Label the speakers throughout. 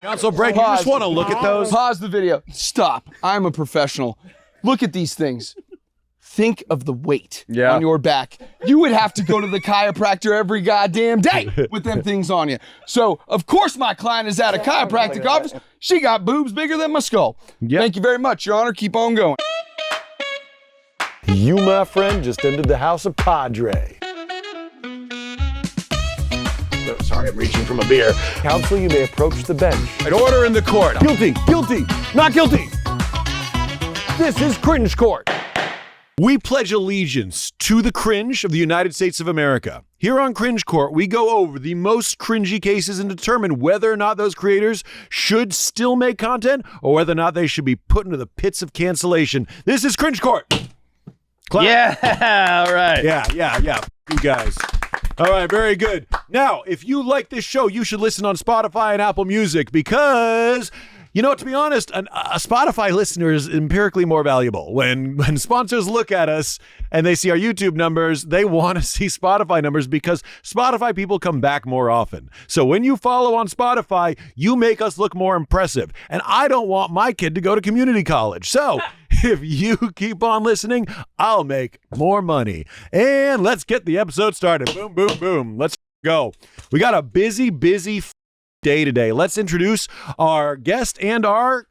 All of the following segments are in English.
Speaker 1: Council break, you just want to look at those?
Speaker 2: Pause the video. Stop. I'm a professional. Look at these things. Think of the weight on your back. You would have to go to the chiropractor every goddamn day with them things on you. So, of course, my client is at a chiropractic office. She got boobs bigger than my skull. Yep. Thank you very much, Your Honor. Keep on going.
Speaker 3: You, my friend, just entered the house of Podray.
Speaker 1: Oh, sorry, I'm reaching from a beer.
Speaker 3: Counsel, you may approach the bench.
Speaker 1: An order in the court.
Speaker 3: Guilty, guilty, not guilty. This is Cringe Court.
Speaker 1: We pledge allegiance to the cringe of the United States of America. Here on Cringe Court, we go over the most cringy cases and determine whether or not those creators should still make content or whether or not they should be put into the pits of cancellation. This is Cringe Court. Clap.
Speaker 4: Yeah, all right.
Speaker 1: Yeah. You guys. All right, very good. Now, if you like this show, you should listen on Spotify and Apple Music because, you know, to be honest, a Spotify listener is empirically more valuable. When sponsors look at us and they see our YouTube numbers, they want to see Spotify numbers because Spotify people come back more often. So when you follow on Spotify, you make us look more impressive. And I don't want my kid to go to community college. So if you keep on listening, I'll make more money. And let's get the episode started. Boom, boom, boom. Let's go. We got a busy day today. Let's introduce our guest and our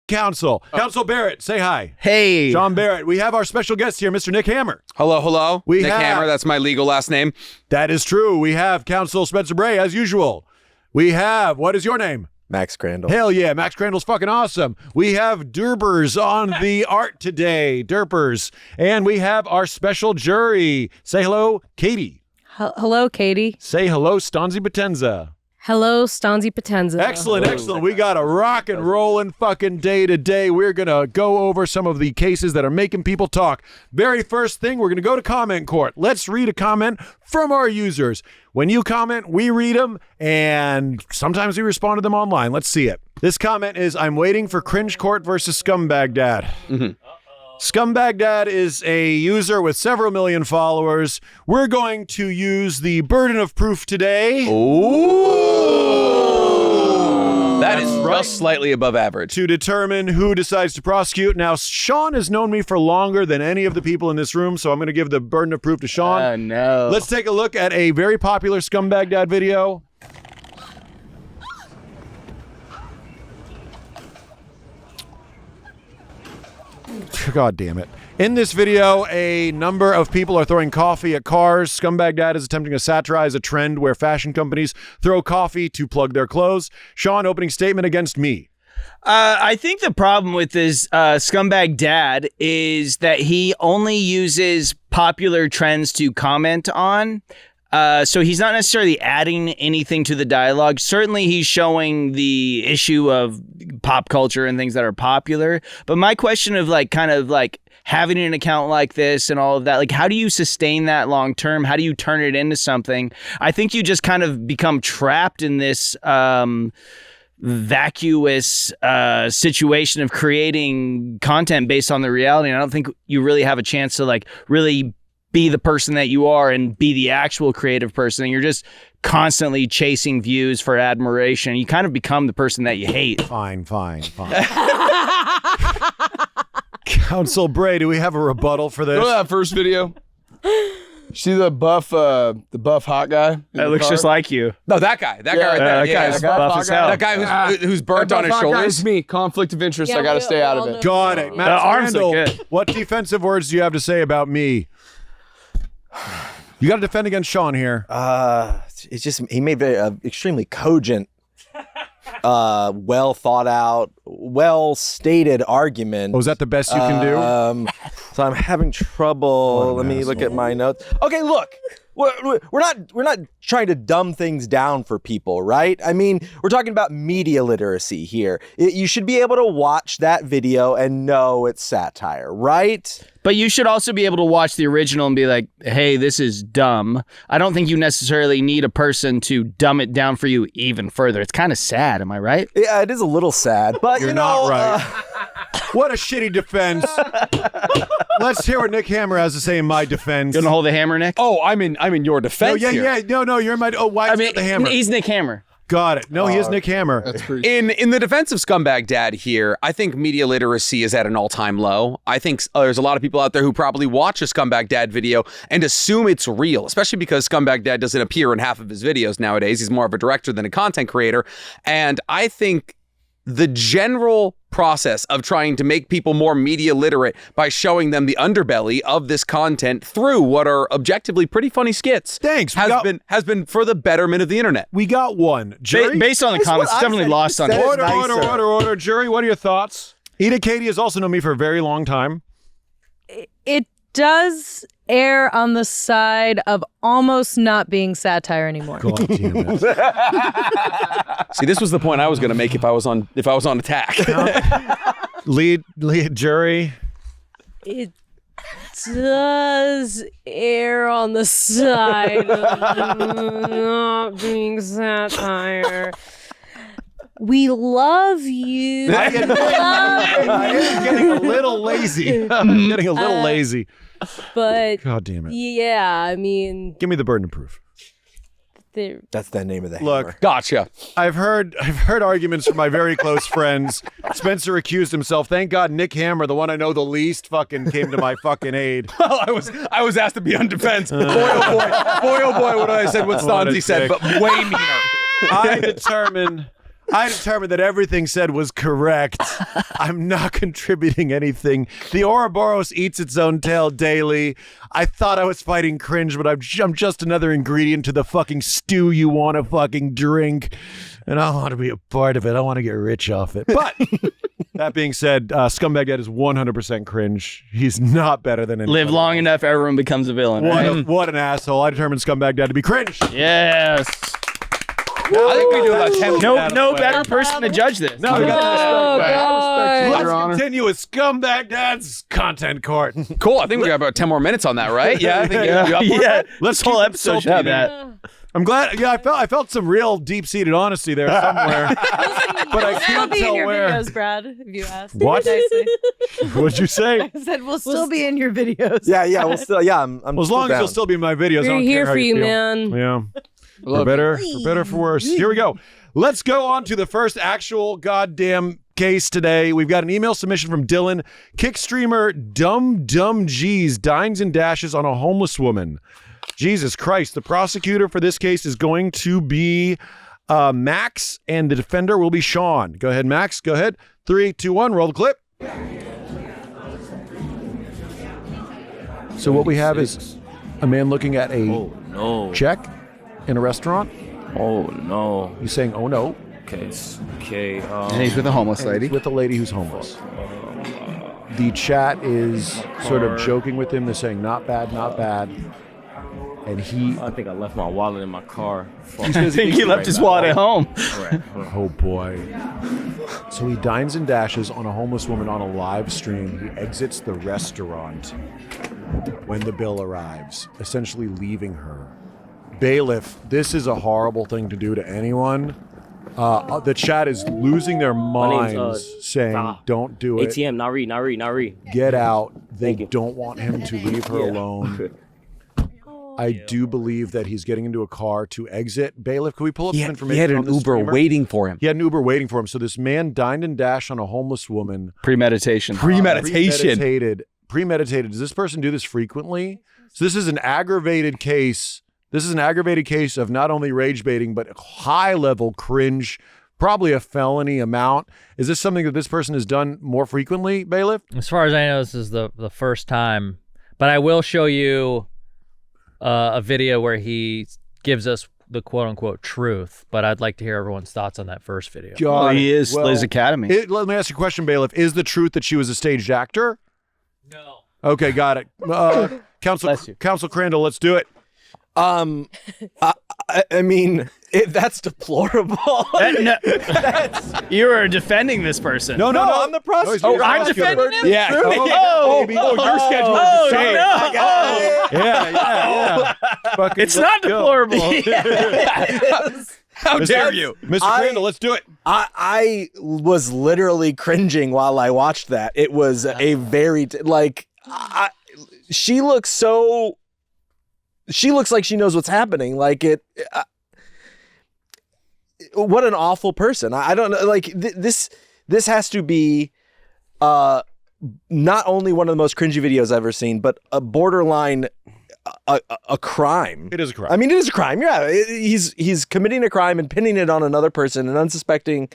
Speaker 1: counsel. Counsel Barrett, say hi.
Speaker 2: Hey.
Speaker 1: Sean Barrett. We have our special guest here, Mr. Nick Hammer.
Speaker 2: Hello.
Speaker 1: Nick
Speaker 2: Hammer, that's my legal last name.
Speaker 1: That is true. We have counsel Spencer Bray, as usual. We have, what is your name?
Speaker 5: Max Crandle.
Speaker 1: Hell yeah, Max Crandle's fucking awesome. We have Derpers on the art today, Derpers. And we have our special jury. Say hello, Katie.
Speaker 6: Hello, Katie.
Speaker 1: Say hello, Stanzi Potenza.
Speaker 6: Hello, Stanzi Potenza.
Speaker 1: Excellent. We got a rock and rollin' fucking day today. We're going to go over some of the cases that are making people talk. Very first thing, we're going to go to comment court. Let's read a comment from our users. When you comment, we read them, and sometimes we respond to them online. Let's see it. This comment is, I'm waiting for Cringe Court versus Scumbag Dad. Scumbag Dad is a user with several million followers. We're going to use the burden of proof today.
Speaker 2: That is just slightly above average.
Speaker 1: To determine who decides to prosecute. Now, Sean has known me for longer than any of the people in this room, so I'm going to give the burden of proof to Sean.
Speaker 2: Oh, no.
Speaker 1: Let's take a look at a very popular Scumbag Dad video. God damn it. In this video, a number of people are throwing coffee at cars. Scumbag Dad is attempting to satirize a trend where fashion companies throw coffee to plug their clothes. Sean, opening statement against me.
Speaker 4: I think the problem with this Scumbag Dad is that he only uses popular trends to comment on. So he's not necessarily adding anything to the dialogue. Certainly he's showing the issue of pop culture and things that are popular. But my question of having an account like this and all of that, how do you sustain that long term? How do you turn it into something? I think you just kind of become trapped in this vacuous situation of creating content based on the reality. And I don't think you really have a chance to really be the person that you are and be the actual creative person. And you're just constantly chasing views for admiration. You kind of become the person that you hate.
Speaker 1: Fine. Counsel Bray, do we have a rebuttal for this?
Speaker 2: Go to that first video. See the buff hot guy?
Speaker 4: That looks just like you.
Speaker 2: No, that guy. That guy right there.
Speaker 4: That guy's buff as hell.
Speaker 2: That guy who's burnt on his shoulders. It's me. Conflict of interest. I got to stay out of it.
Speaker 1: Got it. Matt
Speaker 4: arms look
Speaker 1: Crandle,
Speaker 4: good.
Speaker 1: what defensive words do you have to say about me? You got to defend against Sean here.
Speaker 5: It's just, he made very extremely cogent, well thought out, well stated argument.
Speaker 1: Oh, is that the best you can do?
Speaker 5: So I'm having trouble. Let me look at my notes. Okay, look. We're not trying to dumb things down for people, right? I mean, we're talking about media literacy here. You should be able to watch that video and know it's satire, right?
Speaker 4: But you should also be able to watch the original and be like, hey, this is dumb. I don't think you necessarily need a person to dumb it down for you even further. It's kind of sad, am I right?
Speaker 5: Yeah, it is a little sad, but
Speaker 1: You're not right. What a shitty defense. Let's hear what Nick Hammer has to say in my defense.
Speaker 4: You gonna hold the hammer, Nick?
Speaker 2: Oh, I'm in your defense here.
Speaker 1: No, you're in my. Oh, why is it the hammer?
Speaker 4: He's Nick Hammer.
Speaker 1: Got it. No, he is Nick Hammer.
Speaker 2: That's pretty.
Speaker 7: In the defense of Scumbag Dad here, I think media literacy is at an all-time low. I think there's a lot of people out there who probably watch a Scumbag Dad video and assume it's real, especially because Scumbag Dad doesn't appear in half of his videos nowadays. He's more of a director than a content creator. And I think the general process of trying to make people more media literate by showing them the underbelly of this content through what are objectively pretty funny skits has been for the betterment of the internet.
Speaker 1: We got one. Jury?
Speaker 4: Based on the comments, it's definitely lost on it.
Speaker 1: Order. Jury, what are your thoughts? Eda Katie has also known me for a very long time.
Speaker 6: It does err on the side of almost not being satire anymore.
Speaker 1: God damn it.
Speaker 7: See, this was the point I was going to make if I was on attack.
Speaker 1: lead jury.
Speaker 6: It does err on the side of not being satire. We love you.
Speaker 1: I am getting a little lazy. I'm getting a little lazy.
Speaker 6: But
Speaker 1: God damn it.
Speaker 6: Yeah, I mean,
Speaker 1: Give me the burden of proof.
Speaker 5: That's the name of the
Speaker 1: Look,
Speaker 5: hammer.
Speaker 7: Gotcha.
Speaker 1: I've heard arguments from my very close friends. Spencer accused himself. Thank God Nick Hammer, the one I know the least, fucking came to my fucking aid.
Speaker 7: Well, I was asked to be on defense. Boy, oh boy, what I said, what Stanzi said, but way meaner.
Speaker 1: I determined that everything said was correct. I'm not contributing anything. The Ouroboros eats its own tail daily. I thought I was fighting cringe, but I'm just another ingredient to the fucking stew you want to fucking drink. And I want to be a part of it. I want to get rich off it. But that being said, Scumbag Dad is 100% cringe. He's not better than anyone.
Speaker 4: Live long enough, everyone becomes a villain. Right?
Speaker 1: What an asshole. I determined Scumbag Dad to be cringe.
Speaker 4: Yes.
Speaker 7: I think we do about 10.
Speaker 4: No better person to judge this.
Speaker 1: No, we got
Speaker 2: Your Honor.
Speaker 1: Let's continue with Scumbag Dad's content court.
Speaker 7: Cool. I think we got about 10 more minutes on that, right? Yeah, I think you up for it?
Speaker 1: Let's
Speaker 4: whole
Speaker 1: keep it
Speaker 4: episode should
Speaker 1: salty,
Speaker 4: be
Speaker 1: man. I'm glad. Yeah, I felt some real deep-seated honesty there somewhere, but I
Speaker 6: We'll
Speaker 1: can't
Speaker 6: be in
Speaker 1: tell
Speaker 6: your
Speaker 1: where.
Speaker 6: videos, Brad, if you ask.
Speaker 1: What?
Speaker 6: Nicely.
Speaker 1: What'd you say?
Speaker 6: I said we'll still be in your videos.
Speaker 5: Yeah, we'll still, I'm
Speaker 1: Well, as long as you'll still be in my videos, I
Speaker 6: We're
Speaker 1: don't
Speaker 6: here
Speaker 1: care how
Speaker 6: for you,
Speaker 1: feel.
Speaker 6: man.
Speaker 1: Yeah. For better, for worse. Here we go. Let's go on to the first actual goddamn case today. We've got an email submission from Dylan. Kick streamer Dumb G's dines and dashes on a homeless woman. Jesus Christ. The prosecutor for this case is going to be Max, and the defender will be Sean. Go ahead, Max. Go ahead. 3, 2, 1. Roll the clip. So what we have is a man looking at a check in a restaurant.
Speaker 8: Oh no.
Speaker 1: He's saying, "Oh no."
Speaker 8: Okay.
Speaker 2: And he's with a homeless lady.
Speaker 1: He's with a lady who's homeless. The chat is sort of joking with him. They're saying, "Not bad, not bad." And
Speaker 8: I think I left my wallet in my car.
Speaker 4: I think he left his wallet at home.
Speaker 1: Oh boy. So he dines and dashes on a homeless woman on a live stream. He exits the restaurant when the bill arrives, essentially leaving her. Bailiff, this is a horrible thing to do to anyone. The chat is losing their minds saying, don't do it.
Speaker 8: ATM, not read.
Speaker 1: Get out. They don't want him to leave her alone. I do believe that he's getting into a car to exit. Bailiff, can we pull up some information?
Speaker 7: He had
Speaker 1: on
Speaker 7: an
Speaker 1: this
Speaker 7: Uber
Speaker 1: streamer?
Speaker 7: waiting for him.
Speaker 1: He had an Uber waiting for him. So this man dined and dashed on a homeless woman.
Speaker 4: Premeditation.
Speaker 1: Premeditated. Does this person do this frequently? So this is an aggravated case. This is an aggravated case of not only rage baiting, but high-level cringe, probably a felony amount. Is this something that this person has done more frequently, Bailiff?
Speaker 9: As far as I know, this is the first time. But I will show you a video where he gives us the quote-unquote truth. But I'd like to hear everyone's thoughts on that first video.
Speaker 4: Well, he is Liz Academy.
Speaker 1: Let me ask you a question, Bailiff. Is the truth that she was a staged actor?
Speaker 9: No.
Speaker 1: Okay, got it. Counsel Crandle, let's do it.
Speaker 5: I mean, that's deplorable.
Speaker 4: You are defending this person.
Speaker 1: No,
Speaker 5: I'm the prosecutor.
Speaker 1: Oh,
Speaker 4: I'm defending him?
Speaker 1: Yeah.
Speaker 4: Your schedule is the same.
Speaker 1: Yeah. Fucking
Speaker 4: It's not deplorable.
Speaker 7: How dare you?
Speaker 1: Mr. Crandle, let's do it.
Speaker 5: I was literally cringing while I watched that. It was a very, she looks like she knows what's happening. Like what an awful person. I don't know. Like this has to be not only one of the most cringy videos I've ever seen, but a borderline a crime.
Speaker 1: It is a crime.
Speaker 5: I mean, it is a crime. Yeah, he's committing a crime and pinning it on another person, an unsuspecting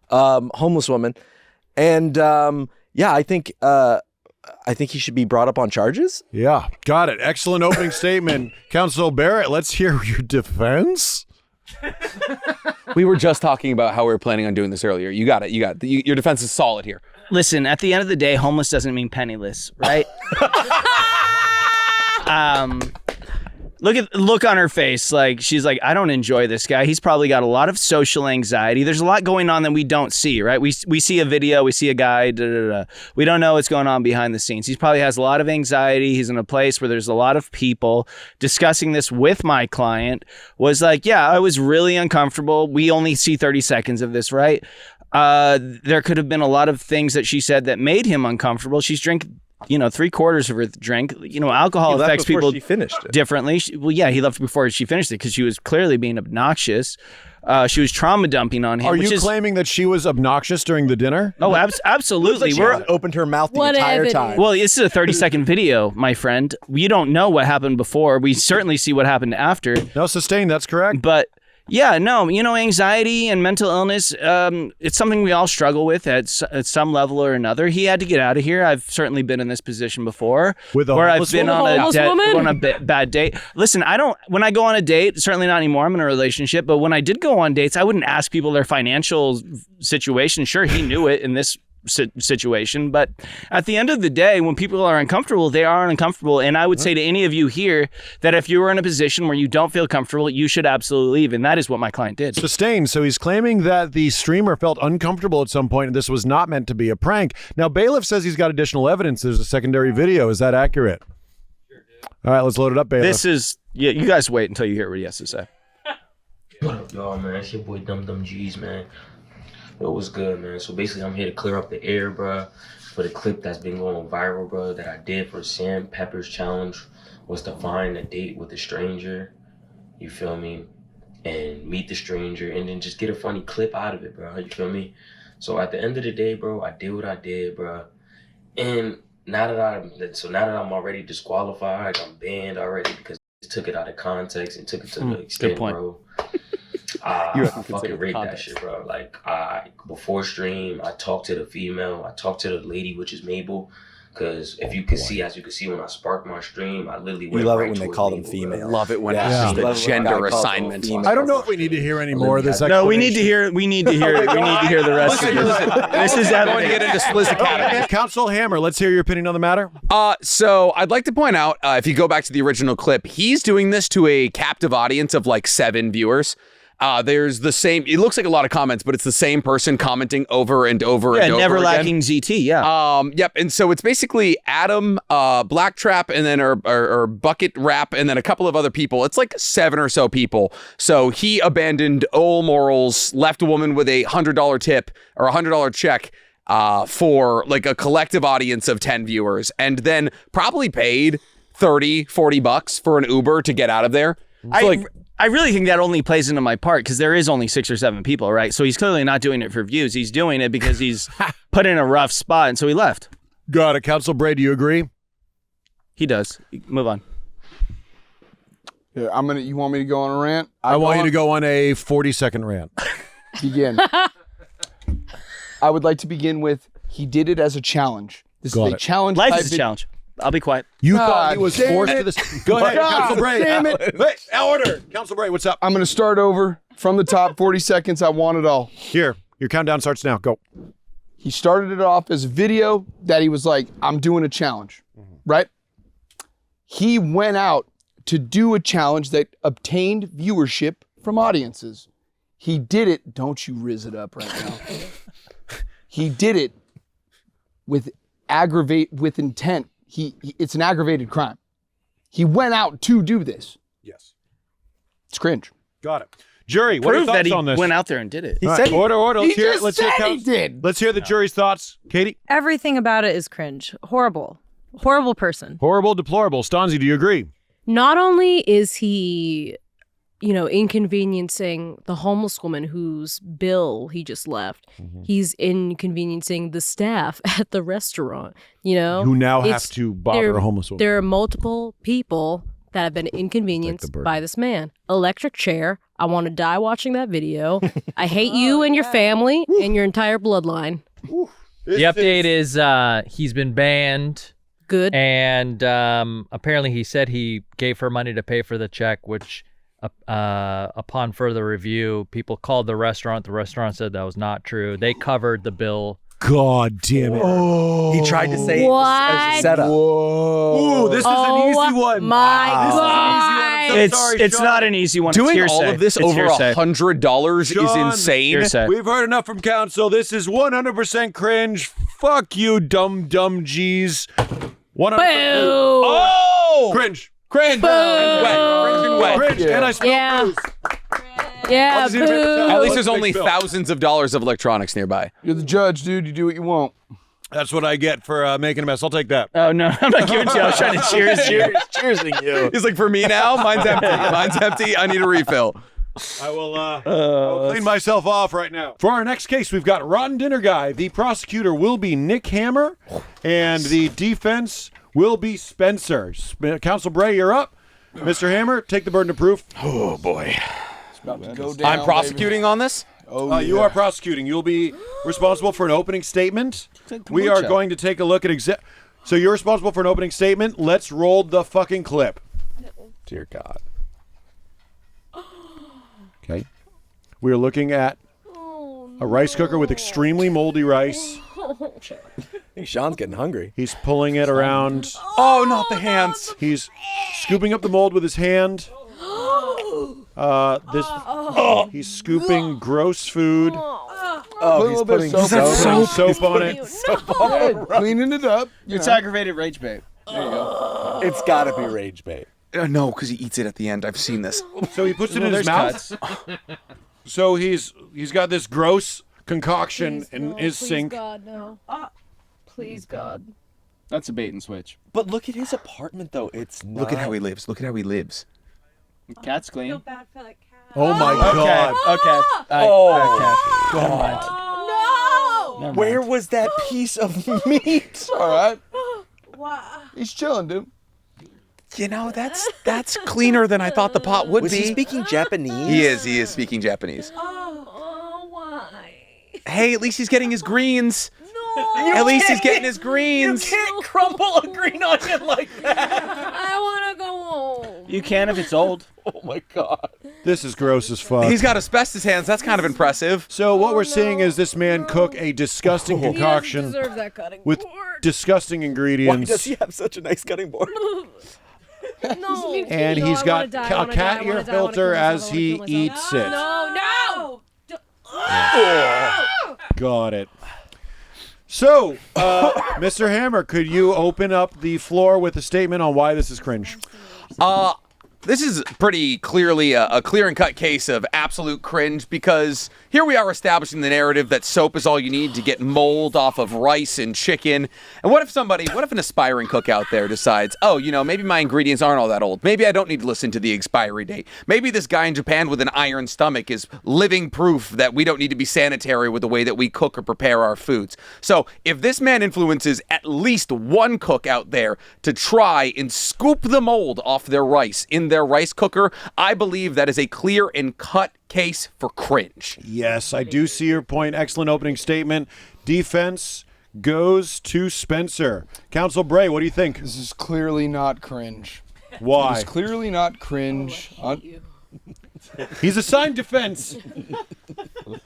Speaker 5: homeless woman. And yeah, I think he should be brought up on charges.
Speaker 1: Yeah, got it. Excellent opening statement. Counsel Barrett, let's hear your defense.
Speaker 7: We were just talking about how we were planning on doing this earlier. You got it. Your defense is solid here.
Speaker 4: Listen, at the end of the day, homeless doesn't mean penniless, right? Look on her face. Like, she's like, I don't enjoy this guy. He's probably got a lot of social anxiety. There's a lot going on that we don't see, right? We see a video, we see a guy, we don't know what's going on behind the scenes. He probably has a lot of anxiety. He's in a place where there's a lot of people. Discussing this with my client was like, yeah, I was really uncomfortable. We only see 30 seconds of this, right? There could have been a lot of things that she said that made him uncomfortable. She's drinking, 3/4 of her drink. Alcohol affects people differently. Well, yeah, he left before she finished it because she was clearly being obnoxious. She was trauma dumping on him.
Speaker 1: Are you claiming that she was obnoxious during the dinner?
Speaker 4: Oh, absolutely.
Speaker 5: She opened her mouth the entire time.
Speaker 4: Well, this is a 30-second video, my friend. We don't know what happened before. We certainly see what happened after.
Speaker 1: No, sustained. That's correct.
Speaker 4: But yeah, no, anxiety and mental illness, it's something we all struggle with at some level or another. He had to get out of here. I've certainly been in this position before.
Speaker 1: With a
Speaker 4: where
Speaker 1: homeless
Speaker 4: I've been
Speaker 1: woman?
Speaker 4: on a bad date. Listen, when I go on a date, certainly not anymore, I'm in a relationship, but when I did go on dates, I wouldn't ask people their financial situation. Sure, he knew it in this situation, but at the end of the day, when people are uncomfortable, they are uncomfortable. And I would say to any of you here that if you are in a position where you don't feel comfortable, you should absolutely leave. And that is what my client did.
Speaker 1: Sustained. So he's claiming that the streamer felt uncomfortable at some point and this was not meant to be a prank. Now, bailiff says he's got additional evidence. There's a secondary video. Is that accurate? All right, let's load it up, bailiff.
Speaker 4: You guys wait until you hear what he has to say.
Speaker 10: What up, y'all, man? It's your boy Dum G's, man. Yo, what's good, man? So basically, I'm here to clear up the air, bro, for the clip that's been going viral, bro, that I did for Sam Pepper's challenge was to find a date with a stranger, you feel me, and meet the stranger, and then just get a funny clip out of it, bro, you feel me? So at the end of the day, bro, I did what I did, bro, and now that I'm already disqualified, I'm banned already because I took it out of context and took it to the extent, bro. I fucking raped that shit, bro. Like, before stream, I talked to the female, I talked to the lady, which is Mabel, because as you can see when I sparked my stream, I literally went
Speaker 5: love
Speaker 10: right
Speaker 5: it when they
Speaker 10: towards
Speaker 5: call them
Speaker 10: Mabel,
Speaker 5: female.
Speaker 10: bro.
Speaker 7: Love it when it's the gender assignment.
Speaker 1: I don't know if we need to hear any more of this.
Speaker 4: No, we need to hear the rest of this. This is
Speaker 7: going to get into Sliz Academy.
Speaker 1: Counsel Hammer, let's hear your opinion on the matter.
Speaker 7: So I'd like to point out, if you go back to the original clip, he's doing this to a captive audience of like 7 viewers. There's the same, it looks like a lot of comments, but it's the same person commenting over and over and over
Speaker 4: never
Speaker 7: again.
Speaker 4: lacking ZT, yeah.
Speaker 7: Yep, and so it's basically Adam, Black Trap, and then or Bucket Rap, and then a couple of other people. It's like 7 or so people. So he abandoned all morals, left a woman with a $100 tip or $100 check for like a collective audience of 10 viewers, and then probably paid $30-$40 for an Uber to get out of there. So
Speaker 4: I really think that only plays into my part because there is only 6 or 7 people, right? So he's clearly not doing it for views. He's doing it because he's put in a rough spot, and so he left.
Speaker 1: Got it. Counsel Bray, do you agree?
Speaker 4: He does. Move on.
Speaker 2: Yeah, you want me to go on a rant?
Speaker 1: I want you to go on a 40-second rant.
Speaker 2: Begin. I would like to begin with, he did it as a challenge. This is a challenge.
Speaker 4: Life is a challenge. I'll be quiet.
Speaker 1: You thought he was forced to this? Go ahead, Counsel Bray.
Speaker 2: Damn it.
Speaker 1: Wait, order. Counsel Bray, what's up?
Speaker 2: I'm going to start over from the top. 40 seconds. I want it all.
Speaker 1: Here, your countdown starts now. Go.
Speaker 2: He started it off as a video that he was like, I'm doing a challenge, right? He went out to do a challenge that obtained viewership from audiences. He did it. Don't you riz it up right now. He did it with intent. It's an aggravated crime. He went out to do this.
Speaker 1: Yes.
Speaker 2: It's cringe.
Speaker 1: Got it. Jury, what are your
Speaker 4: Prove that
Speaker 1: thoughts
Speaker 4: he
Speaker 1: on this?
Speaker 4: went out there and did it.
Speaker 5: He said
Speaker 1: order. Let's hear it. Let's hear
Speaker 2: he did.
Speaker 1: Let's hear the jury's thoughts. Katie?
Speaker 6: Everything about it is cringe. Horrible. Horrible person.
Speaker 1: Horrible, deplorable. Stanzi, do you agree?
Speaker 6: Not only is he, inconveniencing the homeless woman whose bill he just left. He's inconveniencing the staff at the restaurant,
Speaker 1: Who now have to bother a homeless woman.
Speaker 6: There are multiple people that have been inconvenienced by this man. Electric chair. I want to die watching that video. I hate you and your family and your entire bloodline.
Speaker 9: The update is he's been banned.
Speaker 6: Good.
Speaker 9: And apparently he said he gave her money to pay for the check, which upon further review, people called the restaurant. The restaurant said that was not true. They covered the bill.
Speaker 1: God damn it.
Speaker 5: He tried to say it as a setup.
Speaker 1: Ooh, this is an easy one.
Speaker 6: My God.
Speaker 4: It's not an easy one.
Speaker 7: Doing
Speaker 4: it's
Speaker 7: all
Speaker 4: hearsay.
Speaker 7: of this
Speaker 4: It's
Speaker 7: over
Speaker 4: hearsay.
Speaker 7: $100 is
Speaker 1: Sean,
Speaker 7: insane.
Speaker 4: Hearsay.
Speaker 1: We've heard enough from council. This is 100% cringe. Fuck you, dumb G's. 100%.
Speaker 7: Oh!
Speaker 1: Cringe.
Speaker 7: Cringe. Wet.
Speaker 1: Cringe. And I smell booze.
Speaker 6: Yeah, boo.
Speaker 7: At least there's only thousands of dollars of electronics nearby.
Speaker 2: You're the judge, dude. You do what you want.
Speaker 1: That's what I get for making a mess. I'll take that.
Speaker 4: Oh, no. I'm not giving it to you. I was trying to cheersing you.
Speaker 7: He's like, for me now, mine's empty. Mine's empty. I need a refill.
Speaker 1: I will clean myself off right now. For our next case, we've got Rotten Dinner Guy. The prosecutor will be Nick Hammer, and the defense will be Spencer. Counsel Bray, you're up. Mr. Hammer, take the burden of proof.
Speaker 7: Oh, boy.
Speaker 2: About to go down,
Speaker 7: I'm prosecuting on this?
Speaker 2: Oh,
Speaker 1: You are prosecuting. You'll be responsible for an opening statement. We are going to take a look at So you're responsible for an opening statement. Let's roll the fucking clip.
Speaker 5: Dear God.
Speaker 1: Okay. We're looking at a rice cooker with extremely moldy rice.
Speaker 5: I think Sean's getting hungry.
Speaker 1: He's pulling it around.
Speaker 7: Oh, not the hands.
Speaker 1: He's scooping up the mold with his hand. He's scooping gross food.
Speaker 5: Oh, he's putting
Speaker 1: soap on it.
Speaker 2: Cleaning it up.
Speaker 4: It's aggravated rage bait. There you go.
Speaker 5: It's got to be rage bait.
Speaker 7: No, because he eats it at the end. I've seen this.
Speaker 1: So he puts it in his mouth. So he's got this gross concoction in his sink.
Speaker 6: God, no. Please, God.
Speaker 4: That's a bait and switch.
Speaker 5: But look at his apartment, though. It's not.
Speaker 7: Look at how he lives. Look at how he lives.
Speaker 4: Cat's clean.
Speaker 6: Bad for that cat.
Speaker 1: Oh my God.
Speaker 4: Okay.
Speaker 5: God.
Speaker 6: No!
Speaker 5: Where was that piece of meat?
Speaker 2: All right.
Speaker 6: Wow.
Speaker 2: He's chilling, dude.
Speaker 7: You know, that's cleaner than I thought the pot would
Speaker 5: Was
Speaker 7: be.
Speaker 5: he speaking Japanese?
Speaker 7: He is speaking Japanese.
Speaker 6: Why?
Speaker 7: Hey, at least he's getting his greens.
Speaker 6: No!
Speaker 7: At least he's getting his greens.
Speaker 5: You can't crumble a green onion like that.
Speaker 6: I want to go home.
Speaker 4: You can if it's old.
Speaker 5: Oh my God.
Speaker 1: This is gross as fuck.
Speaker 7: He's got asbestos hands. That's kind of impressive.
Speaker 1: So what we're seeing is this man cook a disgusting concoction
Speaker 6: Deserve that cutting
Speaker 1: with
Speaker 6: board.
Speaker 1: disgusting
Speaker 5: Why
Speaker 1: ingredients.
Speaker 5: does he have such a nice cutting board?
Speaker 6: No.
Speaker 1: And he's got a cat ear filter as he eats it.
Speaker 6: No.
Speaker 1: Got it. So, Mr. Hammer, could you open up the floor with a statement on why this is cringe?
Speaker 7: This is pretty clearly a clear and cut case of absolute cringe because here we are establishing the narrative that soap is all you need to get mold off of rice and chicken. And what if an aspiring cook out there decides, oh, maybe my ingredients aren't all that old. Maybe I don't need to listen to the expiry date. Maybe this guy in Japan with an iron stomach is living proof that we don't need to be sanitary with the way that we cook or prepare our foods. So if this man influences at least one cook out there to try and scoop the mold off their rice in their rice cooker, I believe that is a clear and cut case for cringe.
Speaker 1: Yes, I do see your point. Excellent opening statement. Defense goes to Spencer. Counsel Bray, what do you think?
Speaker 2: This is clearly not cringe.
Speaker 1: Why?
Speaker 2: It's clearly not cringe.
Speaker 1: He's assigned defense.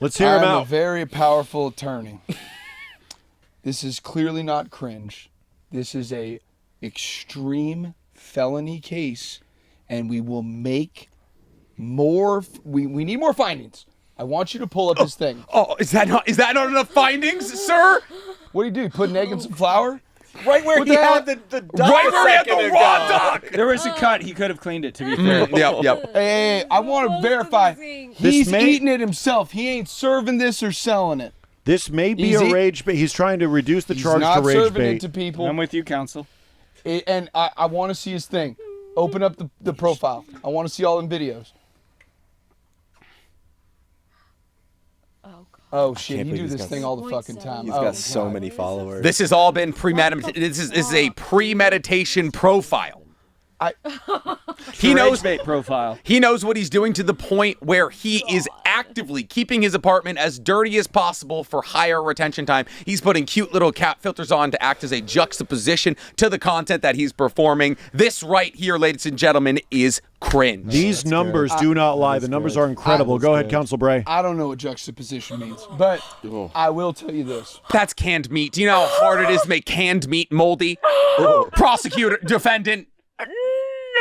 Speaker 1: Let's hear him
Speaker 2: I'm a
Speaker 1: out.
Speaker 2: very powerful attorney. This is clearly not cringe. This is a extreme felony case, and we will make more. We need more findings. I want you to pull up this thing.
Speaker 7: Oh, is that not enough findings, sir?
Speaker 2: What do you do? Put an egg in some flour?
Speaker 5: Right where he had the dog.
Speaker 7: Right where he had the raw dog.
Speaker 4: There was a cut. He could have cleaned it, to be fair.
Speaker 7: Yep.
Speaker 2: Hey, I want to verify. He's eating it himself. He ain't serving this or selling it.
Speaker 1: This may be a rage bait. He's trying to reduce the charge to
Speaker 2: He's not
Speaker 1: rage
Speaker 2: serving
Speaker 1: bait.
Speaker 2: it to people.
Speaker 4: I'm with you, counsel.
Speaker 2: And I want to see his thing. Open up the profile. I want to see all them videos. Oh shit,
Speaker 5: Can't
Speaker 2: you do
Speaker 5: believe
Speaker 2: this
Speaker 5: he's
Speaker 2: thing all the fucking time.
Speaker 5: He's
Speaker 2: Oh,
Speaker 5: got so
Speaker 2: God.
Speaker 5: many followers.
Speaker 7: This has all been premeditated. This is a premeditation profile. He knows
Speaker 4: profile.
Speaker 7: He knows what he's doing to the point where he is actively keeping his apartment as dirty as possible for higher retention time. He's putting cute little cat filters on to act as a juxtaposition to the content that he's performing. This right here, ladies and gentlemen, is cringe.
Speaker 1: These numbers do not lie. The numbers are incredible. Go ahead, Council Bray.
Speaker 2: I don't know what juxtaposition means, but I will tell you this.
Speaker 7: That's canned meat. Do you know how hard it is to make canned meat moldy? Prosecutor, defendant.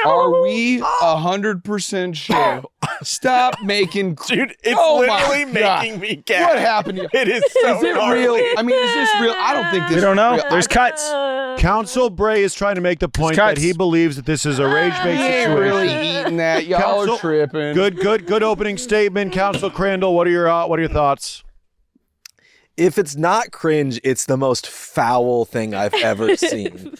Speaker 2: Are we 100% sure? Stop making...
Speaker 5: Dude, it's literally making me gag.
Speaker 2: What happened to you?
Speaker 5: It is so
Speaker 2: Is it
Speaker 5: gnarly.
Speaker 2: real? I mean, is this real? I don't think this
Speaker 4: We don't know.
Speaker 2: is real.
Speaker 4: There's cuts.
Speaker 1: Council Bray is trying to make the point that he believes that this is a rage bait
Speaker 2: He ain't
Speaker 1: situation.
Speaker 2: really eating that. Y'all
Speaker 1: Council-
Speaker 2: are tripping.
Speaker 1: Good opening statement. Council Crandle, what are your thoughts?
Speaker 5: If it's not cringe, it's the most foul thing I've ever seen.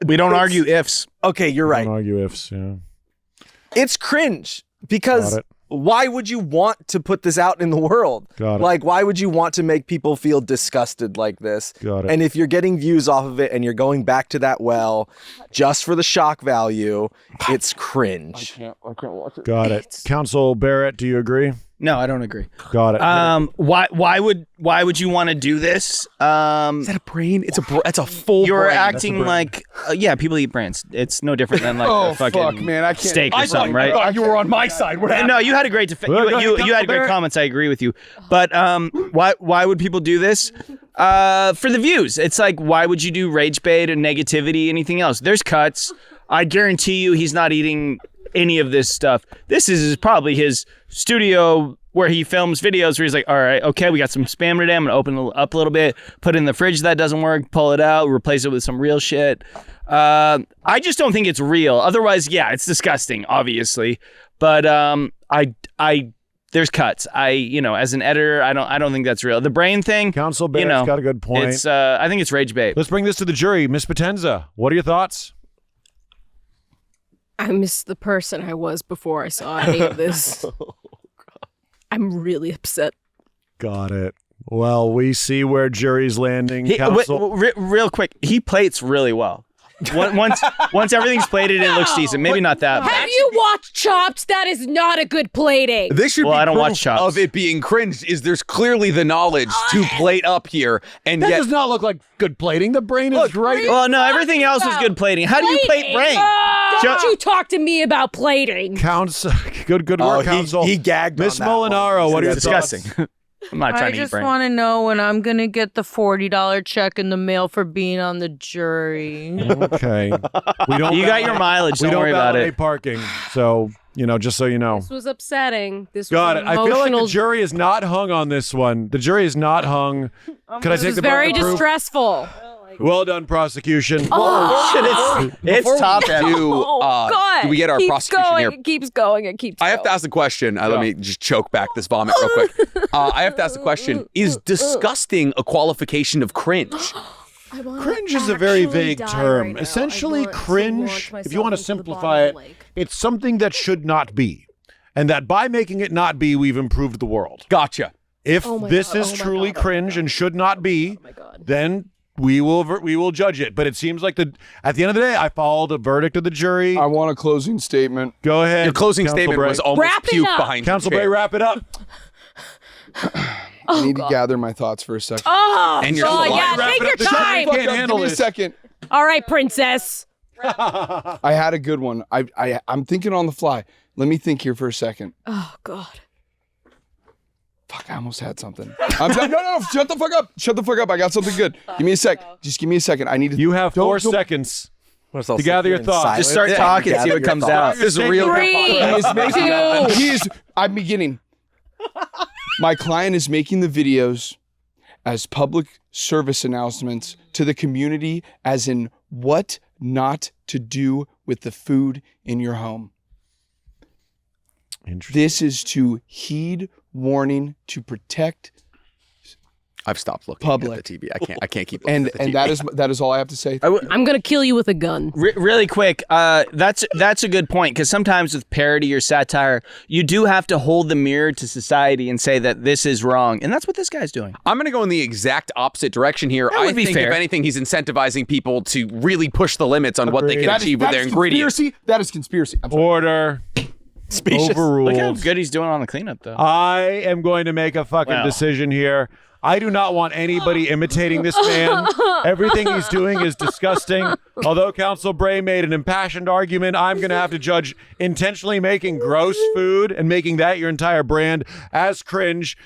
Speaker 4: We don't argue ifs.
Speaker 5: Okay, you're right.
Speaker 1: Don't argue ifs, yeah.
Speaker 5: It's cringe because
Speaker 1: Got it.
Speaker 5: why would you want to put this out in the world?
Speaker 1: Got it.
Speaker 5: Like, why would you want to make people feel disgusted like this?
Speaker 1: Got it.
Speaker 5: And if you're getting views off of it and you're going back to that well just for the shock value, it's cringe.
Speaker 2: I can't watch it.
Speaker 1: Got it. Council Barrett, do you agree?
Speaker 4: No, I don't agree.
Speaker 1: Got it.
Speaker 4: Why would you want to do this?
Speaker 5: Is that a brain? It's a full
Speaker 4: You're
Speaker 5: brain.
Speaker 4: acting like people eat brains. It's no different than like
Speaker 2: Oh,
Speaker 4: a fucking
Speaker 2: fuck, man, I can't-
Speaker 4: steak or something, right?
Speaker 5: I thought you were on my side. What happened?
Speaker 4: No, you had a great defense.
Speaker 1: Well, go ahead,
Speaker 4: You
Speaker 1: Council
Speaker 4: had great
Speaker 1: Barrett.
Speaker 4: comments. I agree with you. But why would people do this? For the views. It's like, why would you do rage bait and negativity, anything else? There's cuts. I guarantee you he's not eating any of this stuff. This is probably his studio where he films videos where he's like, all right, okay, we got some spam today. I'm going to open it up a little bit, put it in the fridge that doesn't work, pull it out, replace it with some real shit. I just don't think it's real. Otherwise, yeah, it's disgusting, obviously. But there's cuts. As an editor, I don't think that's real. The brain thing,
Speaker 1: Council Barrett's got a good point.
Speaker 4: It's I think it's rage bait.
Speaker 1: Let's bring this to the jury. Miss Potenza, what are your thoughts?
Speaker 6: I miss the person I was before I saw any of this. I'm really upset.
Speaker 1: Got it. Well, we see where jury's landing. Council.
Speaker 4: Real quick, he plates really well. Once everything's plated, it looks decent. Maybe not that. But.
Speaker 6: Have you watched Chopped? That is not a good plating.
Speaker 7: This should
Speaker 4: Well,
Speaker 7: be
Speaker 4: I don't
Speaker 7: proof
Speaker 4: watch Chops.
Speaker 7: of it being cringe. Is there's clearly the knowledge to plate up here, and
Speaker 1: That
Speaker 7: yet
Speaker 1: does not look like good plating. The brain is right.
Speaker 4: Well, no, everything else was good plating. How do you plate brain?
Speaker 6: Don't you talk to me about plating.
Speaker 1: Council. Good work, Council.
Speaker 5: He gagged
Speaker 1: Miss
Speaker 5: on that one.
Speaker 1: Molinaro, what are your
Speaker 4: Disgusting.
Speaker 1: thoughts?
Speaker 4: I'm not
Speaker 11: I
Speaker 4: trying to eat
Speaker 11: just
Speaker 4: brain.
Speaker 11: want to know when I'm going to get the $40 check in the mail for being on the jury.
Speaker 1: Okay. We don't.
Speaker 4: You got your mileage.
Speaker 1: We
Speaker 4: Don't
Speaker 1: don't
Speaker 4: worry about
Speaker 1: valet
Speaker 4: it.
Speaker 1: parking. So just so you know.
Speaker 6: This was upsetting. This
Speaker 1: Got
Speaker 6: was
Speaker 1: it. I feel like the
Speaker 6: emotional.
Speaker 1: jury is not hung on this one. The jury is not hung. Can I
Speaker 6: This
Speaker 1: take
Speaker 6: was
Speaker 1: the
Speaker 6: very
Speaker 1: burden of proof?
Speaker 6: distressful.
Speaker 1: Well done, prosecution.
Speaker 4: It's top heavy.
Speaker 6: God.
Speaker 7: do we get our
Speaker 6: keeps
Speaker 7: prosecution
Speaker 6: going,
Speaker 7: here?
Speaker 6: It keeps going. It keeps
Speaker 7: I have to
Speaker 6: going.
Speaker 7: ask the question. Let me just choke back this vomit real quick. I have to ask the question: is disgusting a qualification of cringe?
Speaker 1: Cringe is a very vague term. Essentially, cringe, if you want to simplify it, it's something that should not be. And that by making it not be, we've improved the world.
Speaker 7: Gotcha.
Speaker 1: If this is truly cringe and should not be, then we will judge it. But it seems like at the end of the day, I followed the verdict of the jury.
Speaker 2: I want a closing statement.
Speaker 1: Go ahead.
Speaker 7: Your closing
Speaker 1: Council
Speaker 7: statement
Speaker 1: Bray.
Speaker 7: was almost
Speaker 6: Wrap it
Speaker 7: puke
Speaker 6: up.
Speaker 7: behind
Speaker 1: Council
Speaker 7: your
Speaker 1: Bray,
Speaker 7: chair.
Speaker 1: wrap it up.
Speaker 2: I need to gather my thoughts for a second.
Speaker 6: Oh,
Speaker 7: And your
Speaker 6: God,
Speaker 7: saliva.
Speaker 6: yeah,
Speaker 1: Wrap
Speaker 6: take
Speaker 1: it
Speaker 6: your
Speaker 1: up. The jury
Speaker 6: time.
Speaker 1: can't handle
Speaker 2: Give me a
Speaker 1: this.
Speaker 2: second.
Speaker 6: All right, princess.
Speaker 2: I had a good one. I'm thinking on the fly. Let me think here for a second.
Speaker 6: Oh, God.
Speaker 2: Fuck, I almost had something. No, shut the fuck up. Shut the fuck up. I got something good. Give me a sec. Just give me a second. I need to.
Speaker 1: You have
Speaker 2: Don't-
Speaker 1: 4 seconds.
Speaker 5: What's else
Speaker 1: To gather your
Speaker 5: in
Speaker 1: thoughts.
Speaker 5: silence?
Speaker 4: Just start
Speaker 5: Yeah,
Speaker 4: talking, see
Speaker 5: gather
Speaker 4: what
Speaker 5: your
Speaker 4: comes
Speaker 5: thoughts.
Speaker 4: out. This is real.
Speaker 2: My client is making the videos as public service announcements to the community, as in what not to do with the food in your home.
Speaker 1: Interesting.
Speaker 2: This is to heed warning, to protect.
Speaker 7: I've stopped looking
Speaker 2: public
Speaker 7: at the TV. I can't keep looking
Speaker 2: and
Speaker 7: at the TV.
Speaker 2: and that is all I have to say.
Speaker 6: I'm gonna kill you with a gun.
Speaker 4: Really quick, that's a good point, because sometimes with parody or satire, you do have to hold the mirror to society and say that this is wrong, and that's what this guy's doing.
Speaker 7: I'm going to go in the exact opposite direction here.
Speaker 4: That would be
Speaker 7: think
Speaker 4: fair.
Speaker 7: if anything, he's incentivizing people to really push the limits on what they can achieve with their ingredients.
Speaker 2: That is conspiracy.
Speaker 1: Order.
Speaker 7: Specious.
Speaker 1: Overruled.
Speaker 4: Look how good he's doing on the cleanup, though.
Speaker 1: I am going to make a fucking decision here. I do not want anybody imitating this man. Everything he's doing is disgusting. Although Council Bray made an impassioned argument, I'm going to have to judge intentionally making gross food and making that your entire brand as cringe.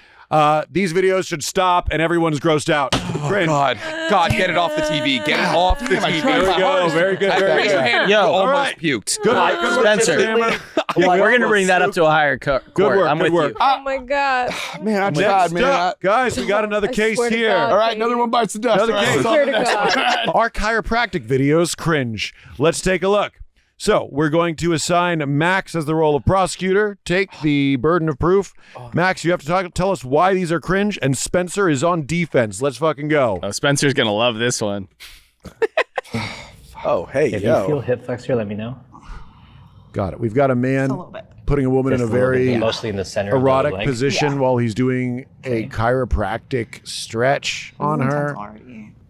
Speaker 1: These videos should stop and everyone's grossed out. Cringe.
Speaker 7: God, get it off the TV. Get it off the TV.
Speaker 1: There we go. Very good. Very
Speaker 7: Raise your
Speaker 1: good.
Speaker 7: hand.
Speaker 4: Yo,
Speaker 7: You
Speaker 4: all
Speaker 7: almost
Speaker 1: right.
Speaker 7: puked.
Speaker 1: Good work,
Speaker 4: Spencer. We're going to bring that up to a higher court.
Speaker 1: work,
Speaker 4: I'm
Speaker 1: good
Speaker 4: with
Speaker 1: work.
Speaker 4: you.
Speaker 11: Oh my God.
Speaker 2: Man, I
Speaker 1: Next
Speaker 2: tried, man.
Speaker 1: up, guys, we got another
Speaker 11: I
Speaker 1: case
Speaker 11: swear to
Speaker 1: here.
Speaker 11: God.
Speaker 2: All right, another one bites the dust.
Speaker 1: Another
Speaker 2: All right,
Speaker 1: case.
Speaker 2: on
Speaker 11: Swear
Speaker 2: the
Speaker 11: to
Speaker 2: next
Speaker 11: God.
Speaker 2: one.
Speaker 1: Our chiropractic videos cringe. Let's take a look. So we're going to assign Max as the role of prosecutor. Take the burden of proof. Max, you have to tell us why these are cringe, and Spencer is on defense. Let's fucking go.
Speaker 4: Oh, Spencer's going to love this one.
Speaker 5: Oh, hey,
Speaker 12: If
Speaker 5: yo.
Speaker 12: you feel hip flexor, let me know.
Speaker 1: Got it. We've got a man putting a woman in a
Speaker 12: Just little bit,
Speaker 1: very
Speaker 12: mostly in the center of the
Speaker 1: erotic
Speaker 12: leg.
Speaker 1: position while he's doing a chiropractic stretch on her.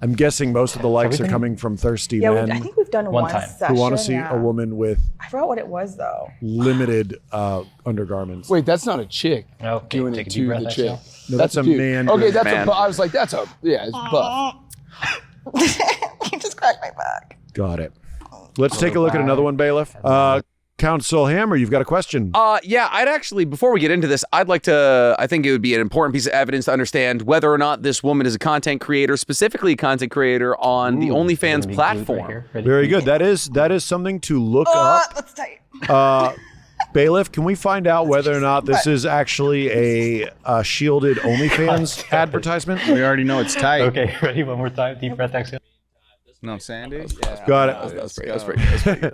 Speaker 1: I'm guessing most of the likes are coming from thirsty
Speaker 13: Yeah,
Speaker 1: men
Speaker 13: I think we've done one
Speaker 12: time.
Speaker 13: session.
Speaker 1: who want to see
Speaker 13: yeah.
Speaker 1: a woman with
Speaker 13: I forgot what it was though.
Speaker 1: limited undergarments.
Speaker 2: Wait, that's not a chick
Speaker 12: Okay,
Speaker 2: doing
Speaker 12: take
Speaker 2: it
Speaker 12: a deep
Speaker 2: to
Speaker 12: breath,
Speaker 2: the chick.
Speaker 12: exhale.
Speaker 1: No, that's a
Speaker 2: dude.
Speaker 1: man
Speaker 2: Okay,
Speaker 1: doing
Speaker 2: that's
Speaker 7: man.
Speaker 2: a. I was like, that's a. Yeah, it's buff.
Speaker 13: You just cracked my back.
Speaker 1: Got it. Let's take a look at another one, Bailiff. Counsel Hammer, you've got a question.
Speaker 7: Yeah, I'd actually, before we get into this, I think it would be an important piece of evidence to understand whether or not this woman is a content creator, specifically a content creator on the OnlyFans platform.
Speaker 1: Very good. That is something to look up.
Speaker 13: That's tight.
Speaker 1: Bailiff, can we find out whether or not this is actually a shielded OnlyFans advertisement?
Speaker 4: We already know it's tight.
Speaker 12: Okay, ready? One more time. Deep breath, exhale.
Speaker 4: You know what I'm saying, dude? Yeah.
Speaker 1: Got it.
Speaker 7: That was pretty good.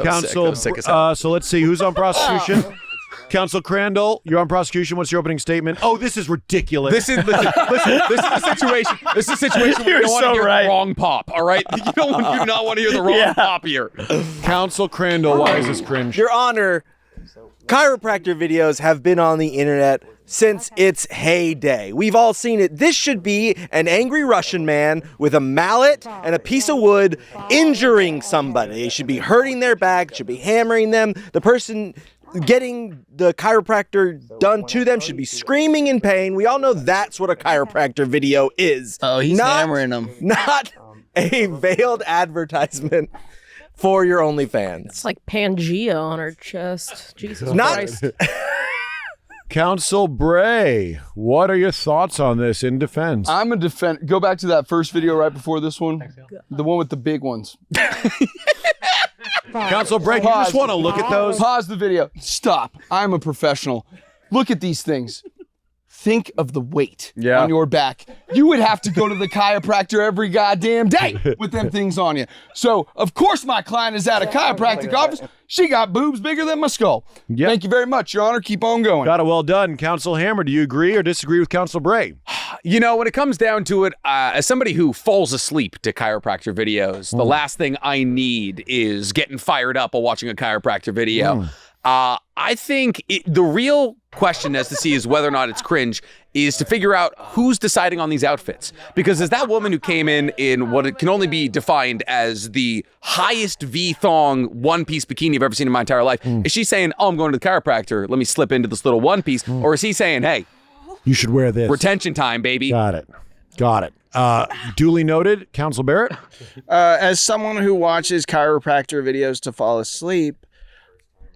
Speaker 1: Counsel, so let's see who's on prosecution. Counsel Crandle, you're on prosecution. What's your opening statement? Oh, this is ridiculous.
Speaker 7: This is listen, this is a situation. This is a situation where you don't want to hear the wrong pop. All right, you do not want to hear the wrong pop here.
Speaker 1: Counsel Crandle, why is this cringe?
Speaker 5: Your Honor, chiropractor videos have been on the internet since its heyday. We've all seen it. This should be an angry Russian man with a mallet and a piece of wood injuring somebody. They should be hurting their back, should be hammering them. The person getting the chiropractor done to them should be screaming in pain. We all know that's what a chiropractor video is.
Speaker 4: Oh, he's hammering them.
Speaker 5: Not a veiled advertisement for your OnlyFans.
Speaker 6: It's like Pangea on her chest. Jesus
Speaker 5: Not
Speaker 6: Christ.
Speaker 1: Counsel Bray, what are your thoughts on this in defense?
Speaker 2: I'm a defend. Go back to that first video right before this one, the one with the big ones.
Speaker 1: Counsel Bray, you just want to look at those?
Speaker 2: Pause the video. Stop. I'm a professional. Look at these things. Think of the weight on your back. You would have to go to the chiropractor every goddamn day with them things on you. So, of course, my client is at a chiropractic office. She got boobs bigger than my skull.
Speaker 1: Yep.
Speaker 2: Thank you very much, Your Honor. Keep on going.
Speaker 1: Got it. Well done. Counsel Hammer, do you agree or disagree with Counsel Bray?
Speaker 7: You know, when it comes down to it, as somebody who falls asleep to chiropractor videos, the last thing I need is getting fired up while watching a chiropractor video. I think the real question as to see is whether or not it's cringe is to figure out who's deciding on these outfits. Because as that woman who came in what it can only be defined as the highest V-thong one-piece bikini I've ever seen in my entire life, is she saying, oh, I'm going to the chiropractor, let me slip into this little one-piece? Or is he saying, hey,
Speaker 1: you should wear this.
Speaker 7: Retention time, baby.
Speaker 1: Got it. Duly noted. Counsel Barrett?
Speaker 4: As someone who watches chiropractor videos to fall asleep,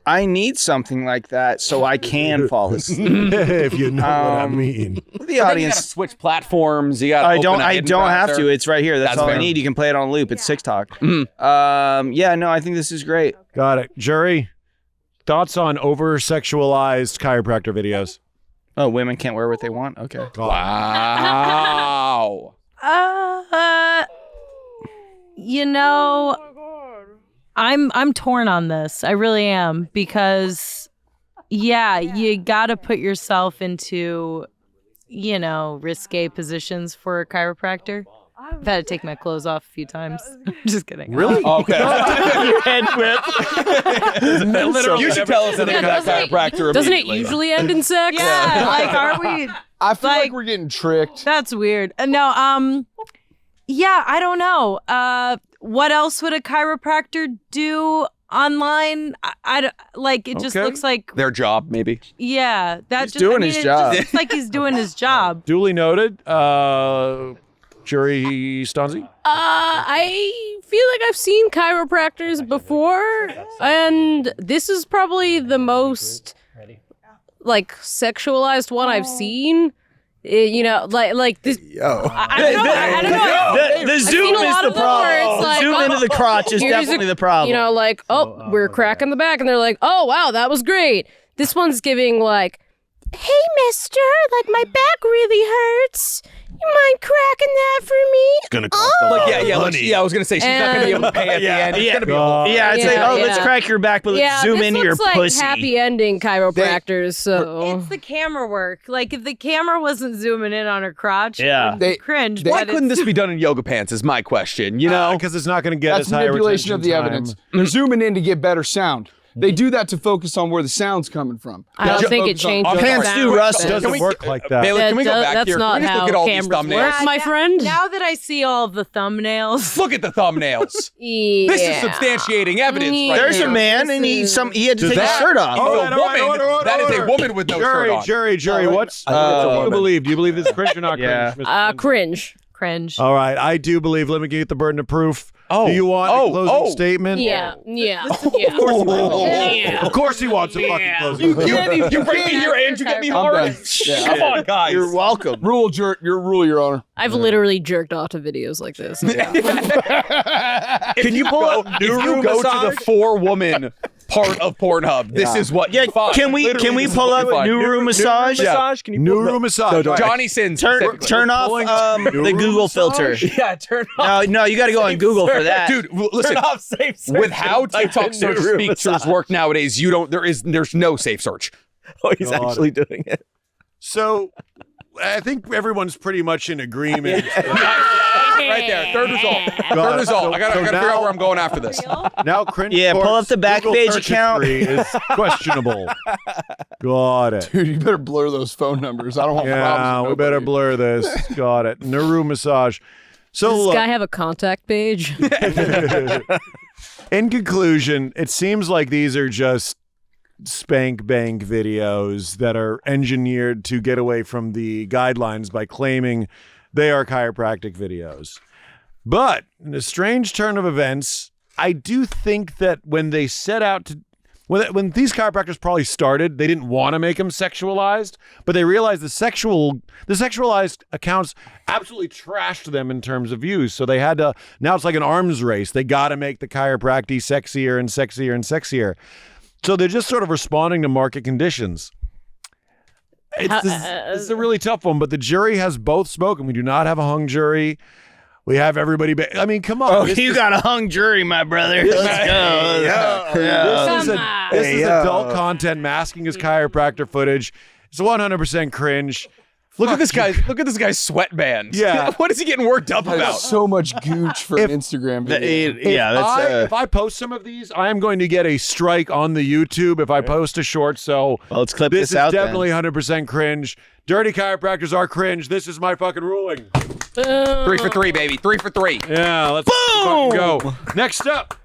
Speaker 4: I need something like that so I can fall asleep.
Speaker 1: If you know what I mean.
Speaker 4: The audience.
Speaker 7: You gotta switch platforms. You got.
Speaker 4: I don't have to. It's right here. That's all
Speaker 7: fair.
Speaker 4: I need. You can play it on loop. It's TikTok. Yeah, no, I think this is great.
Speaker 1: Got it. Jury, thoughts on over-sexualized chiropractor videos?
Speaker 4: Oh, women can't wear what they want? Okay.
Speaker 7: Wow.
Speaker 11: You know, I'm torn on this. I really am, because yeah, you got to put yourself into risque positions for a chiropractor. I've had to take my clothes off a few times. Just kidding.
Speaker 1: Really?
Speaker 2: Okay.
Speaker 4: Head whip.
Speaker 5: You should tell us the name of that chiropractor
Speaker 6: Doesn't it
Speaker 5: immediately.
Speaker 6: usually end in sex?
Speaker 11: Yeah, like, are we?
Speaker 2: I feel like we're getting tricked.
Speaker 11: That's weird. No, yeah, I don't know. What else would a chiropractor do online? I don't, like, it just looks like,
Speaker 7: Their job, maybe.
Speaker 11: yeah,
Speaker 2: He's doing his job.
Speaker 11: It just looks like he's doing his job.
Speaker 1: Duly noted. Jury Stanzi?
Speaker 6: I feel like I've seen chiropractors before, and this is probably the most like sexualized one I've seen. Like this. I don't know.
Speaker 4: The
Speaker 6: I've
Speaker 4: zoom
Speaker 6: seen a
Speaker 4: is
Speaker 6: lot
Speaker 4: the
Speaker 6: of them where
Speaker 4: problem.
Speaker 6: it's like,
Speaker 4: Zoom into the crotch is
Speaker 6: here's
Speaker 4: definitely the problem.
Speaker 6: Like, we're cracking the back, and they're like, oh wow, that was great. This one's giving like, hey mister, like my back really hurts. You mind cracking that for me?
Speaker 3: It's gonna cost a lot of money.
Speaker 5: I was gonna say she's not gonna be able to pay at the end. It's gonna be
Speaker 4: it's like, let's crack your back, but let's zoom into your
Speaker 6: this looks
Speaker 4: pussy.
Speaker 6: like happy ending chiropractors. So
Speaker 11: It's the camera work. Like, if the camera wasn't zooming in on her crotch,
Speaker 4: Yeah.
Speaker 11: it would be cringe.
Speaker 7: Why
Speaker 11: but
Speaker 7: couldn't
Speaker 11: it's-
Speaker 7: this be done in yoga pants? Is my question. You know,
Speaker 1: because it's not going to get
Speaker 2: That's
Speaker 1: us higher
Speaker 2: manipulation of the
Speaker 1: retention
Speaker 2: evidence.
Speaker 1: time.
Speaker 2: They're zooming in to get better sound. They do that to focus on where the sound's coming from.
Speaker 6: I don't think it changes.
Speaker 4: Pants do rustle.
Speaker 1: It doesn't work like that.
Speaker 7: Bailey, can we go back
Speaker 6: That's
Speaker 7: here?
Speaker 6: not
Speaker 7: Can we just
Speaker 6: how
Speaker 7: look at all these
Speaker 6: cameras
Speaker 7: thumbnails?
Speaker 6: work, my friend.
Speaker 11: Now that I see all of the thumbnails,
Speaker 7: Look at the thumbnails.
Speaker 6: Yeah.
Speaker 7: This is substantiating evidence. Right
Speaker 4: There's
Speaker 7: here.
Speaker 4: a man, and he had to take his shirt off.
Speaker 7: He's a woman. That is a woman with no shirt on.
Speaker 1: Jury, what's what do you believe? Do you believe this is cringe or not cringe? Mr.
Speaker 6: Cringe.
Speaker 11: cringe.
Speaker 1: All right, I do believe. Let me get the burden of proof. Do you want a closing statement?
Speaker 6: Yeah.
Speaker 1: Of course he wants a fucking closing statement.
Speaker 7: You bring me here and you get me
Speaker 2: I'm
Speaker 7: hard.
Speaker 2: done. Yeah,
Speaker 7: Come on, guys.
Speaker 4: You're welcome.
Speaker 2: Rule, Your Honor.
Speaker 6: I've literally jerked off to videos like this.
Speaker 7: Can you pull up if you go to the 4-woman part of Pornhub? This is what you find.
Speaker 4: Can we pull up Nuru massage?
Speaker 1: Can you Nuru massage?
Speaker 7: Johnny Sins.
Speaker 4: Turn off the Google filter.
Speaker 10: Yeah, turn off.
Speaker 4: No, you got to go on Google for that.
Speaker 7: Dude, listen.
Speaker 10: Turn off safe search.
Speaker 7: With how TikTok search features work nowadays, there's no safe search.
Speaker 5: Oh, he's actually doing it.
Speaker 1: So, I think everyone's pretty much in agreement.
Speaker 7: Right there, third result. I gotta figure out where I'm going after this.
Speaker 1: Now, Cringe
Speaker 4: pull up the back
Speaker 1: Google
Speaker 4: page
Speaker 1: search
Speaker 4: account.
Speaker 1: history is questionable. Got it.
Speaker 2: Dude, you better blur those phone numbers. I don't want
Speaker 1: Yeah,
Speaker 2: problems.
Speaker 1: we better blur this. Got it. Nuru massage. So
Speaker 6: Does this
Speaker 1: look,
Speaker 6: guy have a contact page?
Speaker 1: in conclusion, it seems like these are just spank bank videos that are engineered to get away from the guidelines by claiming they are chiropractic videos. But in a strange turn of events, I do think that when they set out to when these chiropractors probably started, they didn't want to make them sexualized, but they realized the sexualized accounts absolutely trashed them in terms of views. So they had to, now it's like an arms race. They got to make the chiropractic sexier and sexier and sexier. So they're just sort of responding to market conditions. It's a really tough one, but the jury has both spoken. We do not have a hung jury. We have everybody. I mean, come on.
Speaker 4: Oh, you got a hung jury, my brother. Let's go.
Speaker 1: This is adult content masking as chiropractor footage. It's 100% cringe.
Speaker 7: Look at this guy's sweatbands.
Speaker 1: Yeah.
Speaker 7: What is he getting worked up about?
Speaker 2: So much gooch for an Instagram video.
Speaker 1: If I post some of these, I am going to get a strike on the YouTube if I post a short. So
Speaker 4: let's clip
Speaker 1: this
Speaker 4: this out.
Speaker 1: This is definitely 100% cringe. Dirty chiropractors are cringe. This is my fucking ruling.
Speaker 7: 3 for 3, baby. 3 for 3.
Speaker 1: Yeah, let's fucking go. Next up,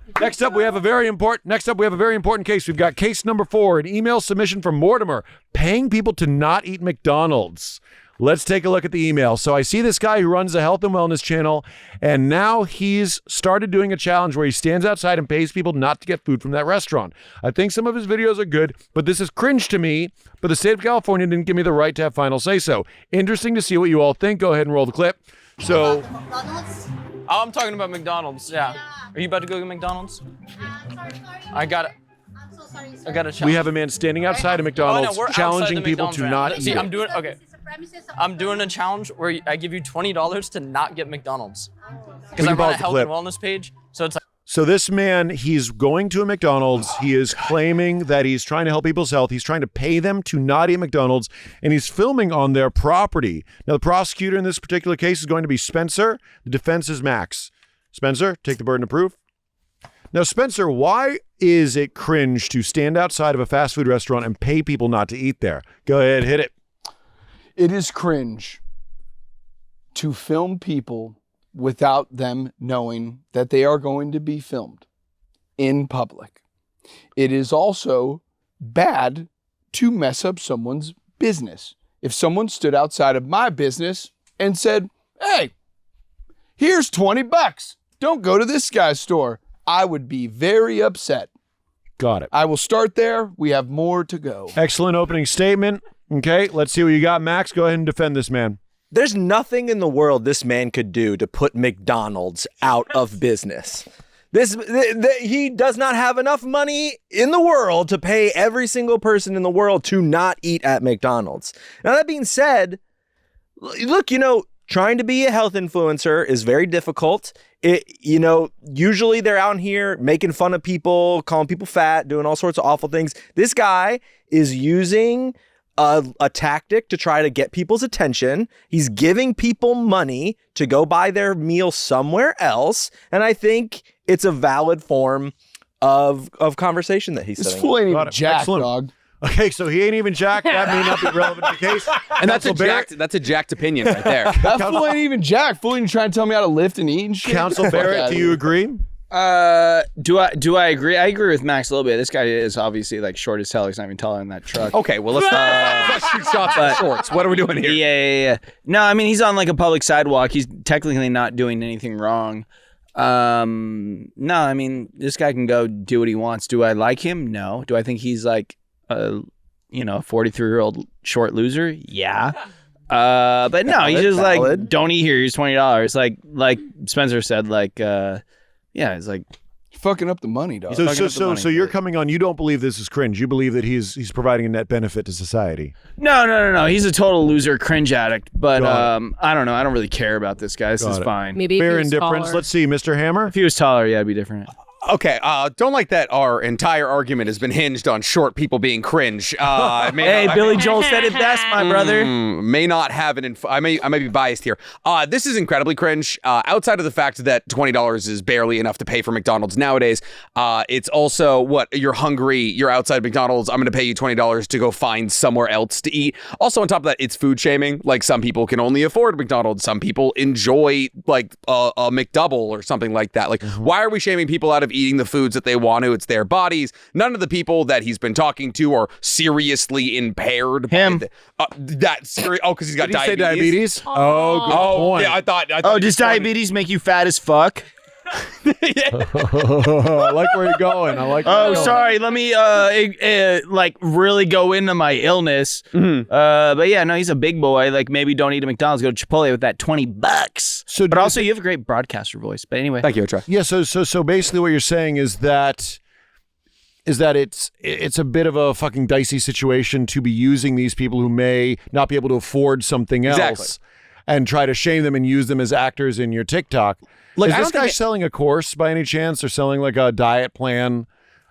Speaker 1: we have a very important case. We've got case number 4, an email submission from Mortimer, paying people to not eat McDonald's. Let's take a look at the email. So I see this guy who runs a health and wellness channel, and now he's started doing a challenge where he stands outside and pays people not to get food from that restaurant. I think some of his videos are good, but this is cringe to me, but the state of California didn't give me the right to have final say-so. Interesting to see what you all think. Go ahead and roll the clip. So,
Speaker 14: McDonald's? Oh, I'm talking about McDonald's, yeah. Are you about to go to McDonald's?
Speaker 13: Sorry.
Speaker 14: I got it.
Speaker 13: I'm so sorry.
Speaker 14: I got a challenge.
Speaker 1: we have a man standing outside of McDonald's
Speaker 14: we're outside
Speaker 1: challenging
Speaker 14: the
Speaker 1: people
Speaker 14: McDonald's
Speaker 1: to
Speaker 14: right
Speaker 1: not
Speaker 14: now.
Speaker 1: eat.
Speaker 14: See,
Speaker 1: it.
Speaker 14: I'm doing I'm doing a challenge where I give you $20 to not get McDonald's. Because
Speaker 1: We
Speaker 14: I
Speaker 1: can
Speaker 14: run
Speaker 1: pause
Speaker 14: a
Speaker 1: the
Speaker 14: health
Speaker 1: clip.
Speaker 14: and wellness page, so it's like
Speaker 1: So this man, he's going to a McDonald's. He is claiming that he's trying to help people's health. He's trying to pay them to not eat McDonald's, and he's filming on their property. Now, the prosecutor in this particular case is going to be Spencer. The defense is Max. Spencer, take the burden of proof. Now, Spencer, why is it cringe to stand outside of a fast food restaurant and pay people not to eat there? Go ahead, hit it.
Speaker 2: It is cringe to film people without them knowing that they are going to be filmed in public. It is also bad to mess up someone's business. If someone stood outside of my business and said, hey, here's $20. Don't go to this guy's store. I would be very upset.
Speaker 1: Got it.
Speaker 2: I will start there. We have more to go.
Speaker 1: Excellent opening statement. Okay, let's see what you got, Max. Go ahead and defend this man.
Speaker 5: There's nothing in the world this man could do to put McDonald's out of business. He does not have enough money in the world to pay every single person in the world to not eat at McDonald's. Now, that being said, look, trying to be a health influencer is very difficult. Usually they're out here making fun of people, calling people fat, doing all sorts of awful things. This guy is using a tactic to try to get people's attention. He's giving people money to go buy their meal somewhere else. And I think it's a valid form of conversation that he's
Speaker 2: This
Speaker 5: setting
Speaker 2: fool
Speaker 5: up.
Speaker 2: ain't even jacked,
Speaker 1: Excellent.
Speaker 2: dog.
Speaker 1: Okay, so he ain't even jacked. That may not be relevant to the case.
Speaker 7: And that's
Speaker 1: Counsel
Speaker 7: a jacked opinion right there.
Speaker 2: That fool ain't even jacked. Fool ain't trying to tell me how to lift and eat and shit.
Speaker 1: Counsel
Speaker 2: Get the fuck
Speaker 1: Barrett,
Speaker 2: outta
Speaker 1: do
Speaker 2: here.
Speaker 1: you agree?
Speaker 4: Do I agree? I agree with Max a little bit. This guy is obviously like short as hell. He's not even taller than that truck.
Speaker 7: Okay, well, let's shoot shots at shorts. What are we doing here?
Speaker 4: Yeah. No, I mean, he's on like a public sidewalk. He's technically not doing anything wrong. No, I mean, this guy can go do what he wants. Do I like him? No. Do I think he's like a 43-year-old short loser? Yeah. But no, he's just like, don't eat here. Here's $20. Like Spencer said, it's like
Speaker 2: fucking up the money, dog.
Speaker 1: So you're coming on. You don't believe this is cringe. You believe that he's providing a net benefit to society.
Speaker 4: No. He's a total loser, cringe addict. But I don't know. I don't really care about this guy. This is fine.
Speaker 6: Maybe
Speaker 1: Fair
Speaker 6: if he was
Speaker 1: indifference.
Speaker 6: taller.
Speaker 1: Let's see, Mr. Hammer.
Speaker 4: If he was taller, yeah, it'd be different.
Speaker 7: Okay, don't like that our entire argument has been hinged on short people being cringe.
Speaker 4: Hey, Billy Joel said it best, my brother.
Speaker 7: May not have I may be biased here. This is incredibly cringe. Outside of the fact that $20 is barely enough to pay for McDonald's nowadays, it's also you're hungry, you're outside McDonald's, I'm going to pay you $20 to go find somewhere else to eat. Also, on top of that, it's food shaming. Like, some people can only afford McDonald's. Some people enjoy like a McDouble or something like that. Like, why are we shaming people out of eating the foods that they want to? It's their bodies. None of the people that he's been talking to are seriously impaired.
Speaker 4: Him.
Speaker 7: Because he's got
Speaker 1: Did he say
Speaker 7: diabetes.
Speaker 1: diabetes? Oh, good point.
Speaker 7: Yeah, I thought.
Speaker 4: Does diabetes make you fat as fuck?
Speaker 1: I like where you're going.
Speaker 4: Sorry. Let me really go into my illness. But yeah, no, he's a big boy. Like, maybe don't eat at McDonald's. Go to Chipotle with that $20. But also, you have a great broadcaster voice. But anyway,
Speaker 7: thank you, Otra.
Speaker 1: Yeah. So basically, what you're saying is that it's a bit of a fucking dicey situation to be using these people who may not be able to afford something else,
Speaker 7: Exactly.
Speaker 1: and try to shame them and use them as actors in your TikTok.
Speaker 7: Look,
Speaker 1: is
Speaker 7: I
Speaker 1: this
Speaker 7: don't think
Speaker 1: guy
Speaker 7: it-
Speaker 1: selling a course by any chance, or selling like a diet plan?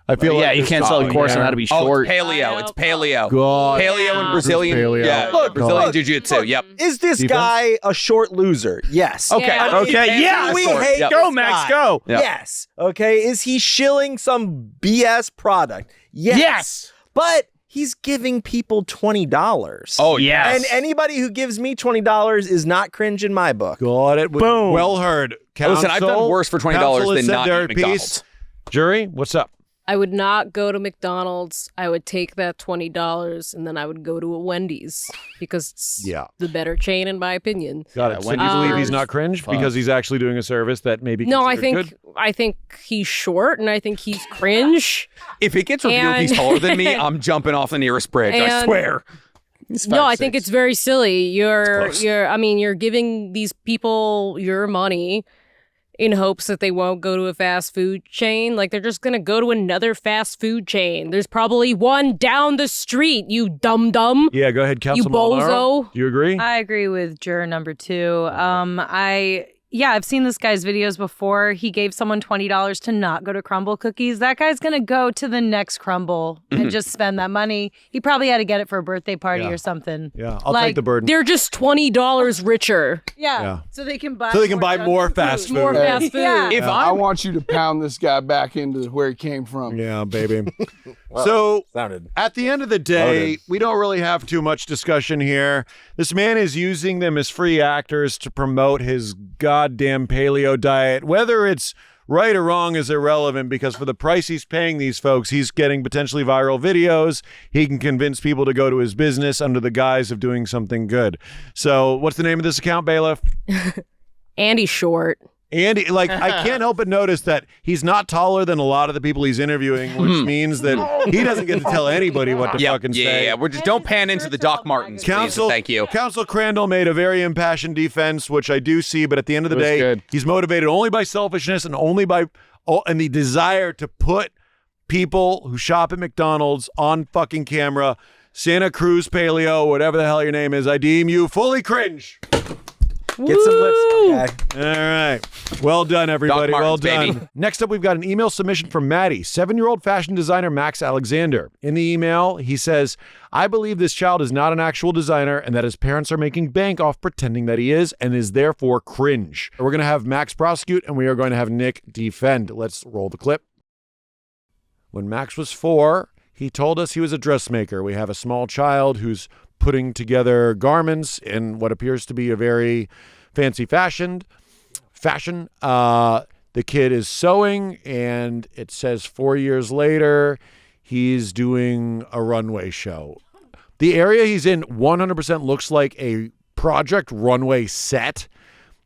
Speaker 1: I feel
Speaker 4: yeah,
Speaker 1: like
Speaker 4: you
Speaker 1: this
Speaker 4: can't sell a
Speaker 1: guy-
Speaker 4: course on how to be short.
Speaker 7: Oh, it's paleo. It's paleo.
Speaker 1: God.
Speaker 7: Paleo and Brazilian.
Speaker 1: Paleo.
Speaker 7: Yeah,
Speaker 1: Look,
Speaker 7: Brazilian
Speaker 1: look,
Speaker 7: jiu-jitsu. Yep.
Speaker 5: Is this
Speaker 1: Defense?
Speaker 5: guy a short loser? Yes.
Speaker 7: Okay.
Speaker 6: Yeah.
Speaker 4: Okay, yeah.
Speaker 5: We
Speaker 7: Short.
Speaker 5: hate
Speaker 7: Yep.
Speaker 5: this
Speaker 4: Go, Max,
Speaker 5: guy.
Speaker 4: go.
Speaker 7: Yep.
Speaker 5: Yes. Okay. Is he shilling some BS product? Yes. But he's giving people $20.
Speaker 7: Oh,
Speaker 4: yes.
Speaker 5: And anybody who gives me $20 is not cringe in my book.
Speaker 1: Got it.
Speaker 4: Boom.
Speaker 1: Well heard.
Speaker 7: Listen, I've done
Speaker 1: Counsel-
Speaker 7: worse for $20
Speaker 1: counsel has
Speaker 7: than
Speaker 1: said
Speaker 7: not
Speaker 1: their
Speaker 7: eat McDonald's.
Speaker 1: piece. Jury, what's up?
Speaker 6: I would not go to McDonald's. I would take that $20 and then I would go to a Wendy's because it's the better chain in my opinion.
Speaker 1: Got it. So you
Speaker 4: Wendy's
Speaker 1: believe he's
Speaker 4: burgers.
Speaker 1: not cringe
Speaker 4: Fuck.
Speaker 1: because he's actually doing a service that maybe
Speaker 6: No, I
Speaker 1: considered
Speaker 6: think
Speaker 1: good?
Speaker 6: he's short and I think he's cringe.
Speaker 7: If it gets revealed he's
Speaker 6: And-
Speaker 7: taller than me, I'm jumping off the nearest bridge. I
Speaker 6: And-
Speaker 7: swear.
Speaker 6: No, I think it's very silly. You're giving these people your money in hopes that they won't go to a fast food chain. Like, they're just gonna go to another fast food chain. There's probably one down the street, you dum-dum.
Speaker 1: Yeah, go ahead, Council
Speaker 6: You bozo.
Speaker 1: Do you agree?
Speaker 11: I agree with juror number 2. yeah, I've seen this guy's videos before. He gave someone $20 to not go to Crumble Cookies. That guy's going to go to the next Crumble and just spend that money. He probably had to get it for a birthday party or something.
Speaker 1: Yeah, I'll take the burden.
Speaker 6: They're just $20 richer.
Speaker 11: Yeah. So they can buy
Speaker 1: more fast food.
Speaker 6: More fast food.
Speaker 11: Yeah.
Speaker 2: I want you to pound this guy back into where he came from.
Speaker 1: Yeah, baby. So at the end of the day, we don't really have too much discussion here. This man is using them as free actors to promote his goddamn paleo diet. Whether it's right or wrong is irrelevant, because for the price he's paying these folks, he's getting potentially viral videos. He can convince people to go to his business under the guise of doing something good. So what's the name of this account, Bailiff?
Speaker 6: Andy Short.
Speaker 1: Andy, like, I can't help but notice that he's not taller than a lot of the people he's interviewing, which means that he doesn't get to tell anybody what to fucking say.
Speaker 7: Yeah, we're just don't pan into the Doc Martens, please. Thank you.
Speaker 1: Counsel Crandle made a very impassioned defense, which I do see, but at the end of the day, he's motivated only by selfishness and only by and the desire to put people who shop at McDonald's on fucking camera. Santa Cruz Paleo, whatever the hell your name is, I deem you fully cringe.
Speaker 5: Get some lips, guy.
Speaker 1: All right. Well done, everybody.
Speaker 7: Doc
Speaker 1: Well
Speaker 7: Martens,
Speaker 1: done.
Speaker 7: baby.
Speaker 1: Next up, we've got an email submission from Maddie, 7-year-old fashion designer Max Alexander. In the email, he says, I believe this child is not an actual designer and that his parents are making bank off pretending that he is and is therefore cringe. We're going to have Max prosecute and we are going to have Nick defend. Let's roll the clip. When Max was 4, he told us he was a dressmaker. We have a small child who's putting together garments in what appears to be a very fancy fashion. The kid is sewing, and it says 4 years later, he's doing a runway show. The area he's in 100% looks like a Project Runway set.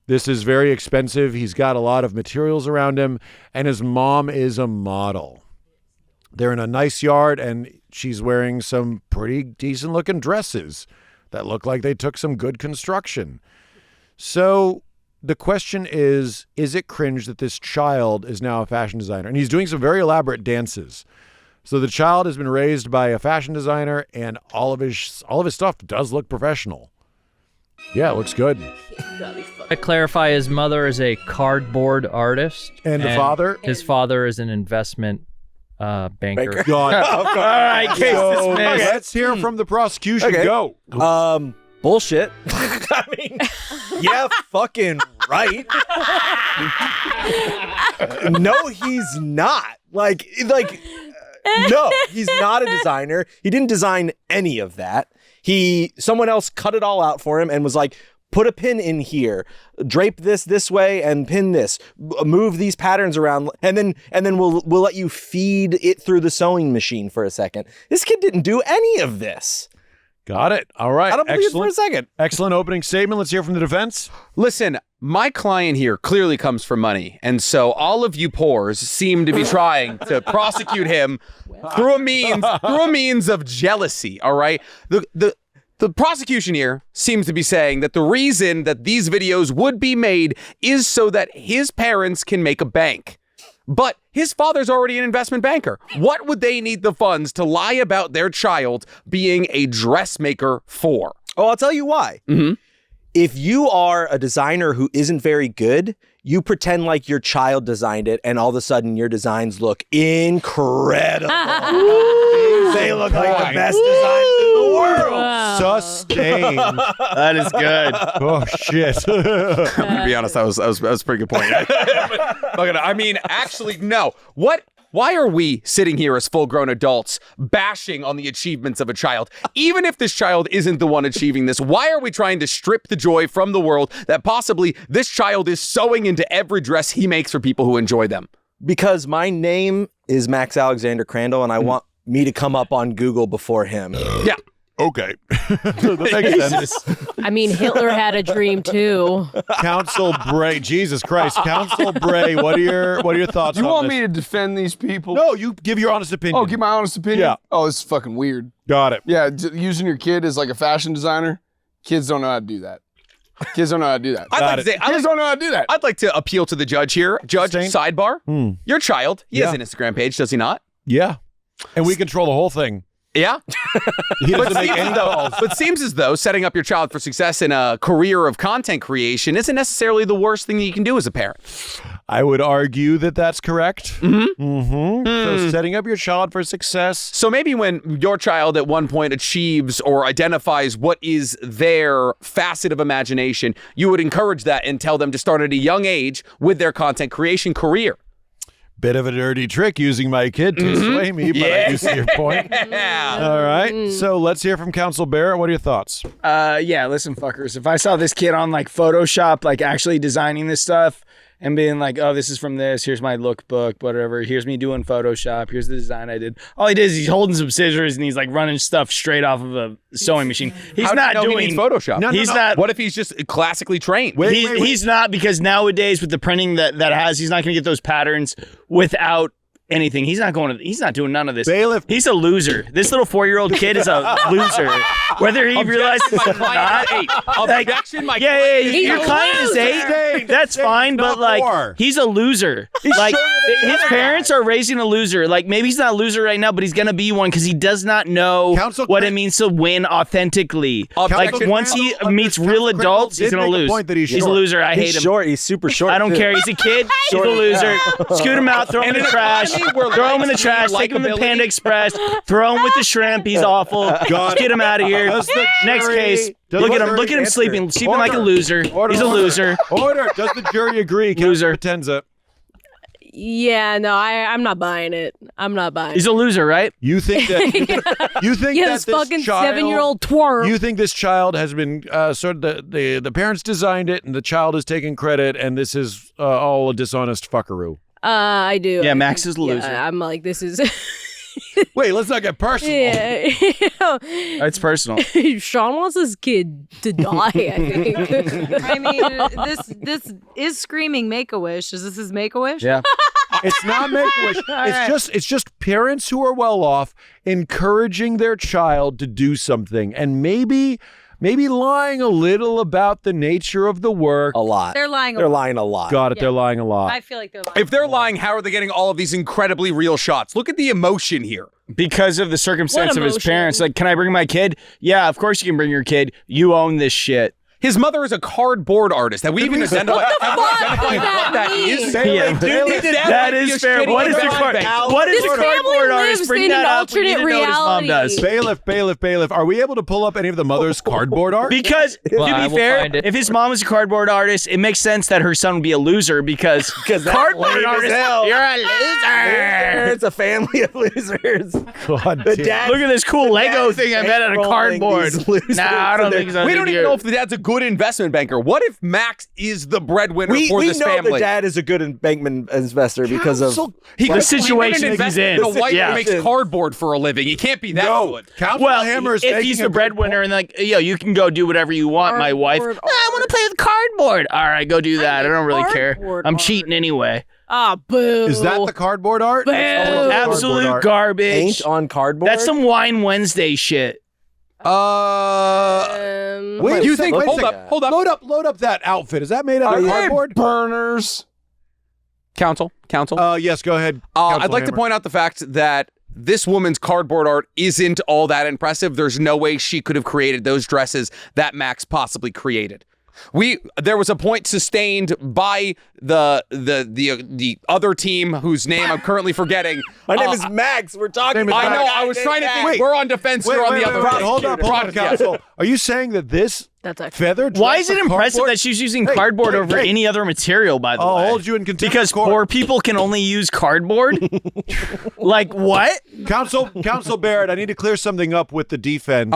Speaker 1: This is very expensive. He's got a lot of materials around him, and his mom is a model. They're in a nice yard, and she's wearing some pretty decent-looking dresses that look like they took some good construction. So the question is it cringe that this child is now a fashion designer? And he's doing some very elaborate dances. So the child has been raised by a fashion designer, and all of his stuff does look professional. Yeah, it looks good.
Speaker 9: To clarify, his mother is a cardboard artist.
Speaker 1: And the father?
Speaker 9: His father is an investment banker.
Speaker 1: God.
Speaker 5: All
Speaker 1: right,
Speaker 5: case dismissed.
Speaker 1: Let's hear from the prosecution.
Speaker 5: Okay.
Speaker 1: Go.
Speaker 5: Bullshit. I mean, yeah, fucking right. No, he's not. Like, no, he's not a designer. He didn't design any of that. Someone else cut it all out for him and was like, put a pin in here, drape this way and pin this, move these patterns around, and then we'll let you feed it through the sewing machine for a second. This kid didn't do any of this.
Speaker 1: Got it. All right.
Speaker 5: I don't believe it for a second.
Speaker 1: Excellent opening statement. Let's hear from the defense.
Speaker 7: Listen, my client here clearly comes from money, and so all of you pores seem to be trying to prosecute him through a means of jealousy. All right, the prosecution here seems to be saying that the reason that these videos would be made is so that his parents can make a bank. But his father's already an investment banker. What would they need the funds to lie about their child being a dressmaker for?
Speaker 5: Oh, I'll tell you why.
Speaker 7: Mm-hmm.
Speaker 5: If you are a designer who isn't very good, you pretend like your child designed it, and all of a sudden your designs look incredible. They look like the best designs in the world.
Speaker 1: Sustained.
Speaker 4: That is good.
Speaker 1: Oh shit.
Speaker 7: I'm gonna be honest, that was a pretty good point. I mean, actually, no. Why are we sitting here as full-grown adults bashing on the achievements of a child? Even if this child isn't the one achieving this, why are we trying to strip the joy from the world that possibly this child is sewing into every dress he makes for people who enjoy them?
Speaker 5: Because my name is Max Alexander Crandle, and I want me to come up on Google before him.
Speaker 7: Yeah.
Speaker 1: Okay. That makes sense.
Speaker 6: I mean, Hitler had a dream too.
Speaker 1: Counsel Bray, Jesus Christ. Counsel Bray, what are your thoughts
Speaker 2: You
Speaker 1: on
Speaker 2: want
Speaker 1: this?
Speaker 2: me to defend these people?
Speaker 1: No, you give your honest opinion.
Speaker 2: Oh, give my honest opinion?
Speaker 1: Yeah.
Speaker 2: Oh, this is fucking weird.
Speaker 1: Got it.
Speaker 2: Yeah, using your kid as like a fashion designer, kids don't know how to do that. Kids don't know how to do that. Kids don't know how to do that.
Speaker 7: I'd like to appeal to the judge here. Judge, sidebar. Your child, he has an Instagram page, does he not?
Speaker 1: Yeah. And we control the whole thing.
Speaker 7: Yeah.
Speaker 1: He doesn't make any calls.
Speaker 7: But seems as though setting up your child for success in a career of content creation isn't necessarily the worst thing that you can do as a parent.
Speaker 1: I would argue that that's correct. So setting up your child for success.
Speaker 7: So maybe when your child at one point achieves or identifies what is their facet of imagination, you would encourage that and tell them to start at a young age with their content creation career.
Speaker 1: Bit of a dirty trick using my kid to sway me, but I do see your point. All right. So let's hear from Council Barrett. What are your thoughts?
Speaker 4: Yeah, listen, fuckers. If I saw this kid on like Photoshop, like actually designing this stuff and being like, oh, this is from this, here's my lookbook, whatever, here's me doing Photoshop, here's the design I did. All he did is he's holding some scissors and he's like running stuff straight off of a sewing machine. He's
Speaker 7: How
Speaker 4: not
Speaker 7: do you know
Speaker 4: doing
Speaker 7: he needs Photoshop.
Speaker 4: He's not.
Speaker 7: What if he's just classically trained?
Speaker 4: He's not, because nowadays with the printing that he's not going to get those patterns without anything. He's not doing none of this.
Speaker 1: Bailiff.
Speaker 4: He's a loser. This little 4-year-old kid is a loser. Whether he realizes it or not.
Speaker 7: Objection, my
Speaker 4: Your client is 8. That's fine, but like he's a loser. Like his parents are raising a loser. Like maybe he's not a loser right now, but he's gonna be one because he does not know what it means to win authentically. Like once he meets real adults, he's gonna lose. He's a loser. I hate him.
Speaker 5: He's short. He's super short.
Speaker 4: I don't care. He's a kid. He's a loser. Scoot him out. Throw him in the trash. Throw him in the trash. Take him to Panda Express. Throw him with the shrimp. He's awful. Get him out of here. Next case. Look at him. Look at him sleeping like a loser. He's a loser.
Speaker 1: Order. Does the jury agree?
Speaker 4: Loser.
Speaker 1: Potenza.
Speaker 6: Yeah, no, I'm not buying it. I'm not buying
Speaker 4: He's a loser, right?
Speaker 1: You think that you think
Speaker 6: yeah,
Speaker 1: that
Speaker 6: this
Speaker 1: this
Speaker 6: fucking
Speaker 1: child,
Speaker 6: 7-year-old twerp.
Speaker 1: You think this child has been sort of the parents designed it and the child is taking credit and this is all a dishonest fuckeroo?
Speaker 6: I do.
Speaker 4: Yeah, Max is a loser.
Speaker 6: Yeah, I'm like, this is.
Speaker 1: Wait, let's not get personal.
Speaker 6: Yeah,
Speaker 4: it's personal.
Speaker 6: Sean wants his kid to die, I think.
Speaker 11: I mean, this is screaming Make-A-Wish. Is this his Make-A-Wish?
Speaker 4: Yeah.
Speaker 1: It's not Make-A-Wish. It's just parents who are well off encouraging their child to do something, and maybe lying a little about the nature of the work.
Speaker 5: A lot.
Speaker 11: They're lying a
Speaker 5: They're
Speaker 11: lot.
Speaker 5: lying a lot.
Speaker 1: Got it. They're lying a lot.
Speaker 11: I feel like they're lying.
Speaker 7: If they're lying, how are they getting all of these incredibly real shots? Look at the emotion here.
Speaker 4: Because of the circumstance of his
Speaker 6: emotion.
Speaker 4: parents. Like, can I bring my kid? Yeah, of course you can bring your kid. You own this shit.
Speaker 7: His mother is a cardboard artist. Have we even identified what that is?
Speaker 4: That is fair. What is the cardboard artist? Bring that up. We need to know what his mom does.
Speaker 1: Bailiff. Are we able to pull up any of the mother's cardboard art?
Speaker 4: Because,
Speaker 9: Well,
Speaker 4: to
Speaker 9: I
Speaker 4: be
Speaker 9: will
Speaker 4: fair,
Speaker 9: find it.
Speaker 4: if his mom is a cardboard artist, it makes sense that her son would be a loser because cardboard artist, you're a loser.
Speaker 5: It's a family of losers.
Speaker 1: God
Speaker 5: The
Speaker 1: damn.
Speaker 5: dad,
Speaker 4: Look at this cool Lego thing I made out of
Speaker 5: bankrolling
Speaker 4: cardboard.
Speaker 5: these losers
Speaker 4: Nah, I don't
Speaker 5: and
Speaker 4: think so.
Speaker 7: We don't even know if the dad's a good investment banker. What if Max is the breadwinner for
Speaker 5: we
Speaker 7: this
Speaker 5: know
Speaker 7: family?
Speaker 5: the dad is a good investment investor because of
Speaker 4: The situation he's in.
Speaker 7: The wife
Speaker 4: Yeah.
Speaker 7: makes cardboard for a living. He can't be that good.
Speaker 1: Council
Speaker 4: Well,
Speaker 1: Hammer is
Speaker 4: if
Speaker 1: making
Speaker 4: he's
Speaker 1: a
Speaker 4: the
Speaker 1: good
Speaker 4: breadwinner and like, yo, you can go do whatever you want, my wife.
Speaker 6: Cardboard
Speaker 4: I want to play with cardboard. All right, go do that. I don't really care.
Speaker 6: cardboard
Speaker 4: I'm
Speaker 6: art.
Speaker 4: cheating anyway.
Speaker 6: Ah, boo.
Speaker 1: Is that the cardboard art?
Speaker 6: Boo.
Speaker 4: Absolute garbage.
Speaker 5: paint on cardboard.
Speaker 4: That's some Wine Wednesday shit.
Speaker 1: Wait,
Speaker 7: You
Speaker 1: a
Speaker 7: think?
Speaker 1: second, wait a
Speaker 7: Hold
Speaker 1: second.
Speaker 7: up. Hold up.
Speaker 1: Load up that outfit. Is that made out
Speaker 5: Are
Speaker 1: of
Speaker 5: they
Speaker 1: cardboard?
Speaker 5: burners?
Speaker 7: Counsel.
Speaker 1: Yes, go ahead.
Speaker 7: I'd like to point out the fact that this woman's cardboard art isn't all that impressive. There's no way she could have created those dresses that Max possibly created. There was a point sustained by the other team whose name I'm currently forgetting.
Speaker 5: My name is Max. We're talking about
Speaker 7: I know.
Speaker 5: a guy
Speaker 7: I was
Speaker 5: named
Speaker 7: trying to
Speaker 5: Max.
Speaker 7: think. We're on defense. You're on the other.
Speaker 1: Hold up, Council. Are you saying that this
Speaker 6: That's actually.
Speaker 1: feather?
Speaker 4: Why
Speaker 1: dress
Speaker 4: is it
Speaker 1: of
Speaker 4: impressive
Speaker 1: cardboard-
Speaker 4: that she's using cardboard over
Speaker 1: hey.
Speaker 4: any other material, by the
Speaker 1: I'll
Speaker 4: way?
Speaker 1: hold you in contempt
Speaker 4: Because
Speaker 1: of court.
Speaker 4: poor people can only use cardboard? Like what?
Speaker 1: Council Barrett, I need to clear something up with the defense.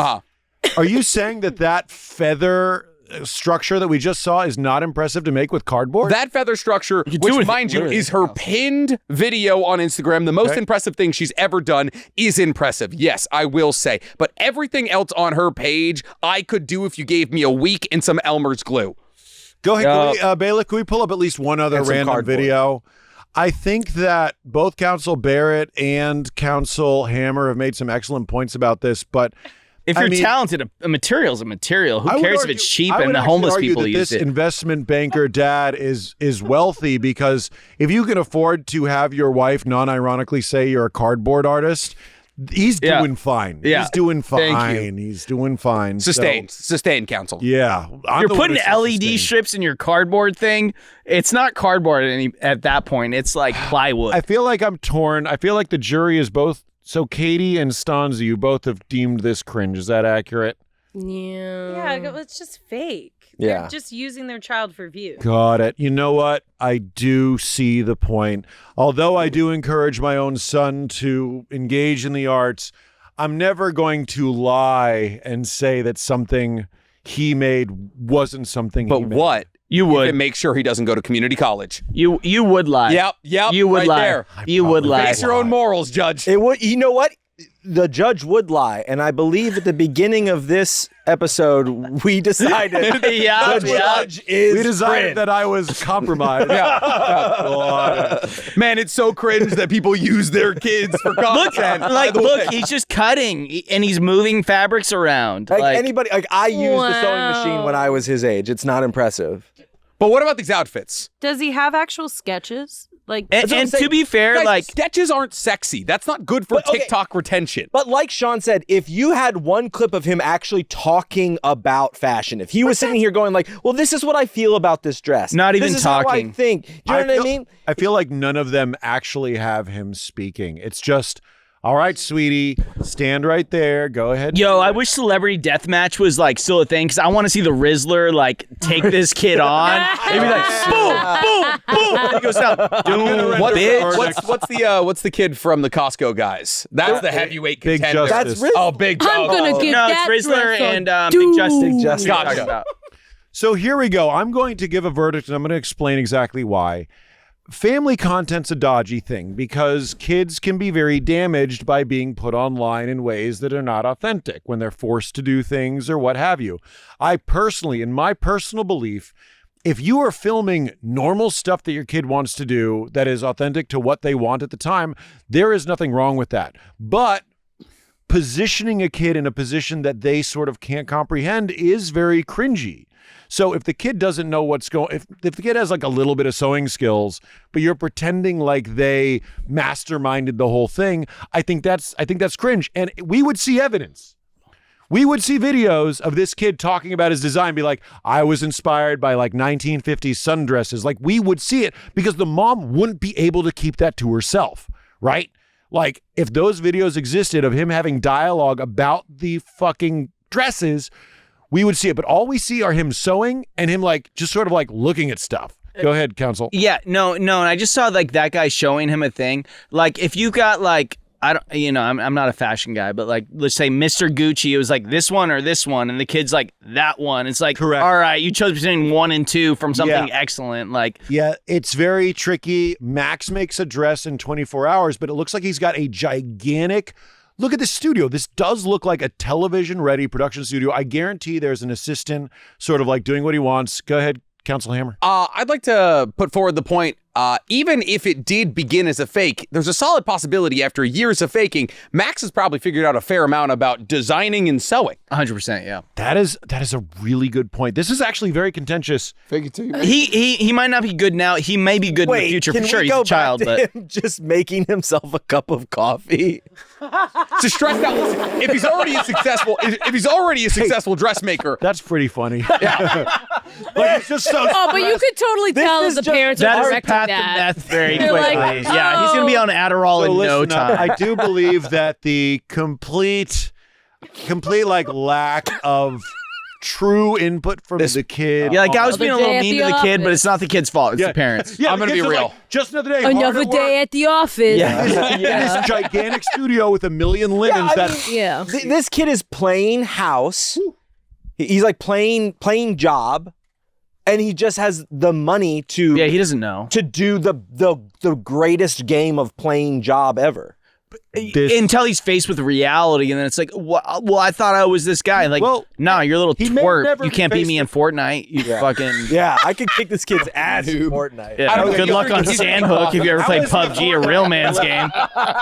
Speaker 1: Are you saying that feather structure that we just saw is not impressive to make with cardboard?
Speaker 7: That feather structure,
Speaker 4: do
Speaker 7: which
Speaker 4: it
Speaker 7: mind you,
Speaker 4: literally
Speaker 7: is her pinned video on Instagram. The most impressive thing she's ever done is impressive. Yes, I will say. But everything else on her page, I could do if you gave me a week and some Elmer's glue.
Speaker 1: Go ahead, Bailiff. Can we pull up at least one other
Speaker 5: And some
Speaker 1: random
Speaker 5: cardboard.
Speaker 1: video? I think that both Council Barrett and Council Hammer have made some excellent points about this, but
Speaker 4: If you're talented, a material's a material. Who cares if it's cheap and the homeless people use
Speaker 1: this
Speaker 4: it?
Speaker 1: investment banker dad is wealthy because if you can afford to have your wife non-ironically say you're a cardboard artist, He's doing fine.
Speaker 4: Yeah.
Speaker 1: He's doing
Speaker 4: Thank
Speaker 1: fine. He's doing fine.
Speaker 7: Sustained, counsel.
Speaker 1: Yeah.
Speaker 4: You're putting LED strips in your cardboard thing. It's not cardboard at that point. It's like plywood.
Speaker 1: I feel like I'm torn. I feel like the jury is both. So Katie and Stanzi, you both have deemed this cringe. Is that accurate?
Speaker 11: Yeah, it's just fake.
Speaker 1: Yeah.
Speaker 11: They're just using their child for views.
Speaker 1: Got it. You know what? I do see the point. Although I do encourage my own son to engage in the arts, I'm never going to lie and say that something he made wasn't something he made.
Speaker 7: But what?
Speaker 4: You would.
Speaker 7: If it makes sure he doesn't go to community college.
Speaker 4: You would lie.
Speaker 7: Yep.
Speaker 4: You would
Speaker 7: right
Speaker 4: lie.
Speaker 7: There.
Speaker 4: You would lie.
Speaker 7: Face your own morals, Judge.
Speaker 5: It would. You know what? The judge would lie, and I believe at the beginning of this episode, we decided the judge is.
Speaker 1: We decided
Speaker 5: cringe.
Speaker 1: that I was compromised.
Speaker 7: Man, it's so cringe that people use their kids for content.
Speaker 4: Look, he's just cutting and he's moving fabrics around.
Speaker 5: Like anybody, like I used the sewing machine when I was his age. It's not impressive.
Speaker 7: But what about these outfits?
Speaker 11: Does he have actual sketches? Like,
Speaker 4: and to be fair,
Speaker 7: Guys,
Speaker 4: like
Speaker 7: sketches aren't sexy. That's not good for TikTok retention.
Speaker 5: But like Sean said, if you had one clip of him actually talking about fashion, if he was sitting here going like, well, this is what I feel about this dress.
Speaker 4: Not even
Speaker 5: this is how I
Speaker 4: talking.
Speaker 5: think. Do you know what I mean?
Speaker 1: I feel like none of them actually have him speaking. It's just, all right, sweetie, stand right there. Go ahead.
Speaker 4: Yo, I wish Celebrity Deathmatch was like still a thing because I want to see the Rizzler like take this kid on. Maybe like boom, boom, boom. And he goes down.
Speaker 7: What,
Speaker 4: Bitch.
Speaker 7: what's the kid from the Costco guys? That's the heavyweight
Speaker 1: Big
Speaker 7: contender.
Speaker 1: Justice.
Speaker 5: That's
Speaker 7: Oh, Big Justice.
Speaker 6: I'm gonna get
Speaker 4: No,
Speaker 6: that
Speaker 4: it's Rizzler
Speaker 6: dress on.
Speaker 4: and
Speaker 6: Dude.
Speaker 4: Big Justice.
Speaker 5: Big Justice.
Speaker 4: What are you talking about?
Speaker 1: So here we go. I'm going to give a verdict, and I'm going to explain exactly why. Family content's a dodgy thing because kids can be very damaged by being put online in ways that are not authentic when they're forced to do things or what have you. I personally, in my personal belief, if you are filming normal stuff that your kid wants to do that is authentic to what they want at the time, there is nothing wrong with that. But positioning a kid in a position that they sort of can't comprehend is very cringy. So if the kid doesn't know what's going, if the kid has like a little bit of sewing skills, but you're pretending like they masterminded the whole thing, I think that's cringe. And we would see evidence. We would see videos of this kid talking about his design, be like, I was inspired by like 1950s sundresses. Like we would see it because the mom wouldn't be able to keep that to herself, right? Like if those videos existed of him having dialogue about the fucking dresses, we would see it, but all we see are him sewing and him like just sort of like looking at stuff. Go ahead, counsel.
Speaker 4: Yeah, no, and I just saw like that guy showing him a thing. Like if you got like I'm not a fashion guy, but like let's say Mr. Gucci, it was like this one or this one, and the kid's like that one. It's like
Speaker 1: correct.
Speaker 4: All right, you chose between 1 and 2 from something excellent. Like
Speaker 1: yeah, it's very tricky. Max makes a dress in 24 hours, but it looks like he's got a gigantic. Look at this studio. This does look like a television-ready production studio. I guarantee there's an assistant sort of like doing what he wants. Go ahead, Counsel Hammer.
Speaker 7: I'd like to put forward the point, even if it did begin as a fake, there's a solid possibility after years of faking, Max has probably figured out a fair amount about designing and sewing.
Speaker 4: 100%, yeah.
Speaker 1: That is a really good point. This is actually very contentious.
Speaker 2: Fake it till you.
Speaker 4: He might not be good now. He may be good in the future for sure. He's a child, but
Speaker 5: him just making himself a cup of coffee.
Speaker 7: To stress out, listen, if he's already a successful dressmaker,
Speaker 1: that's pretty funny. Yeah. Like it's just so.
Speaker 6: Oh, but you could totally tell the parents are
Speaker 4: that is
Speaker 6: directing
Speaker 4: path
Speaker 6: that.
Speaker 4: to meth very
Speaker 6: They're
Speaker 4: quickly.
Speaker 6: like,
Speaker 4: Yeah, he's gonna be on Adderall in no time.
Speaker 1: I do believe that the complete like lack of true input from the kid.
Speaker 4: Yeah, like I was being a little
Speaker 6: day at
Speaker 4: mean
Speaker 6: the
Speaker 4: to the kid, but
Speaker 6: office.
Speaker 4: it's not the kid's fault. It's the parents.
Speaker 1: Yeah,
Speaker 7: I'm gonna be real.
Speaker 1: Like, just another day.
Speaker 6: Another day at the office.
Speaker 1: In this gigantic studio with a million linens.
Speaker 5: This kid is playing house. He's like playing job, and he just has the money to.
Speaker 4: Yeah, he doesn't know
Speaker 5: to do the greatest game of playing job ever.
Speaker 4: Until he's faced with reality, and then it's like, well, I thought I was this guy. Like, nah, you're a little twerp. You can't beat me in Fortnite. You fucking.
Speaker 5: Yeah, I could kick this kid's ass in Fortnite.
Speaker 4: Yeah, good luck on Sandhook if you ever play PUBG, a real man's game.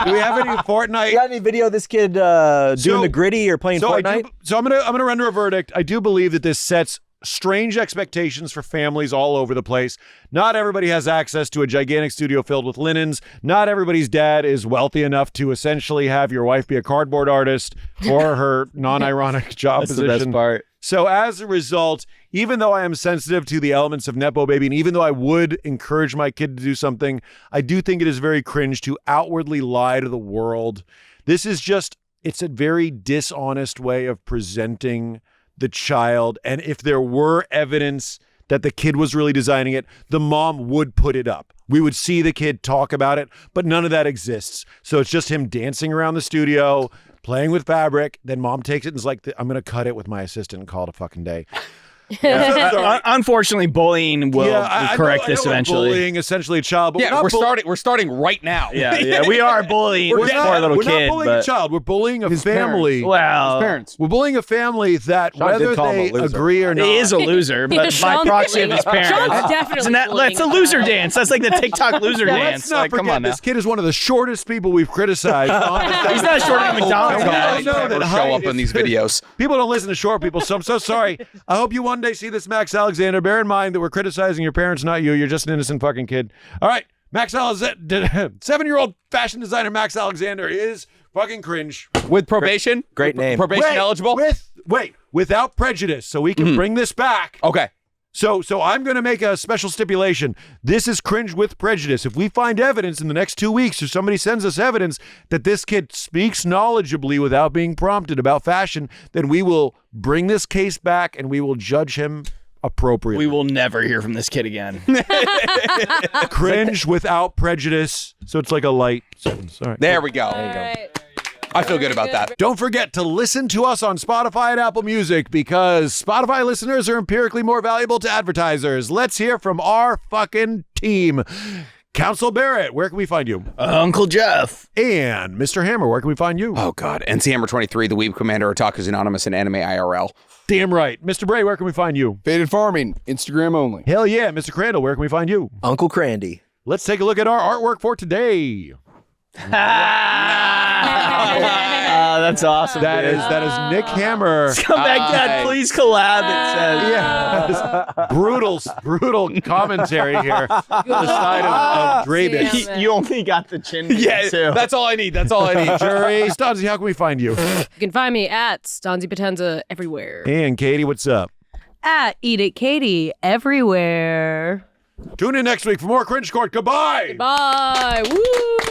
Speaker 1: Do we have any Fortnite?
Speaker 5: You got any video of this kid doing the gritty or playing Fortnite?
Speaker 1: So I'm gonna render a verdict. I do believe that this sets strange expectations for families all over the place. Not everybody has access to a gigantic studio filled with linens. Not everybody's dad is wealthy enough to essentially have your wife be a cardboard artist or her non-ironic job
Speaker 4: That's
Speaker 1: position.
Speaker 4: the best part.
Speaker 1: So as a result, even though I am sensitive to the elements of Nepo Baby, and even though I would encourage my kid to do something, I do think it is very cringe to outwardly lie to the world. This is just, it's a very dishonest way of presenting the child. And if there were evidence that the kid was really designing it, the mom would put it up. We would see the kid talk about it, but none of that exists. So it's just him dancing around the studio, playing with fabric. Then mom takes it and is like, I'm going to cut it with my assistant and call it a fucking day.
Speaker 4: Unfortunately, bullying will correct this eventually.
Speaker 1: Bullying essentially a child, but
Speaker 7: we're starting right now.
Speaker 4: Yeah, we are bullying this poor little
Speaker 1: we're
Speaker 4: kid.
Speaker 1: not bullying a child. We're bullying a family.
Speaker 4: Well,
Speaker 2: His parents.
Speaker 1: We're bullying a family that
Speaker 5: Sean
Speaker 1: whether
Speaker 5: did call him a
Speaker 1: they
Speaker 5: loser.
Speaker 1: agree or not,
Speaker 4: he is a loser, but by
Speaker 6: Sean's
Speaker 4: proxy of his parents.
Speaker 6: Sean's definitely
Speaker 4: Isn't that,
Speaker 6: bullying
Speaker 4: that's a
Speaker 6: a
Speaker 4: loser
Speaker 6: child.
Speaker 4: dance. That's like the TikTok loser dance.
Speaker 1: Let's not
Speaker 4: Like,
Speaker 1: forget
Speaker 4: come on now.
Speaker 1: this kid is one of the shortest people we've criticized.
Speaker 4: He's not short of McDonald's guy.
Speaker 1: I know that
Speaker 7: Never show
Speaker 1: height
Speaker 7: up in these videos.
Speaker 1: People don't listen to short people, so I'm so sorry. I hope you one day see this Max Alexander. Bear in mind that we're criticizing your parents, not you. You're just an innocent fucking kid. All right, Max Alexander, 7-year-old fashion designer Max Alexander is fucking cringe.
Speaker 7: With probation?
Speaker 5: Great name.
Speaker 7: Probation eligible?
Speaker 1: Without prejudice, so we can bring this back.
Speaker 7: Okay.
Speaker 1: So I'm going to make a special stipulation. This is cringe with prejudice. If we find evidence in the next 2 weeks or somebody sends us evidence that this kid speaks knowledgeably without being prompted about fashion, then we will bring this case back and we will judge him appropriately.
Speaker 4: We will never hear from this kid again.
Speaker 1: Cringe without prejudice. So it's like a light sentence. All right.
Speaker 7: There we go. I feel good about that.
Speaker 1: Don't forget to listen to us on Spotify and Apple Music because Spotify listeners are empirically more valuable to advertisers. Let's hear from our fucking team. Council Barrett, where can we find you?
Speaker 4: Uncle Jeff.
Speaker 1: And Mr. Hammer, where can we find you?
Speaker 7: Oh, God. NC Hammer 23, the Weeb Commander, Otaku's Anonymous, and Anime IRL.
Speaker 1: Damn right. Mr. Bray, where can we find you?
Speaker 2: Faded Farming, Instagram only.
Speaker 1: Hell yeah. Mr. Crandle, where can we find you?
Speaker 5: Uncle Crandy.
Speaker 1: Let's take a look at our artwork for today.
Speaker 4: That's awesome.
Speaker 1: That is Nick Hammer.
Speaker 4: Scumbag Dad, please collab, it says.
Speaker 1: Yeah. brutal commentary here. The side of Draven.
Speaker 4: You only got the chin too.
Speaker 7: That's all I need. That's all I need.
Speaker 1: Jury, Stanzi, how can we find you?
Speaker 6: You can find me at Stanzi Potenza everywhere.
Speaker 1: And Katie, what's up?
Speaker 11: At Eat It Katie everywhere.
Speaker 1: Tune in next week for more Cringe Court. Goodbye.
Speaker 6: Bye. Woo.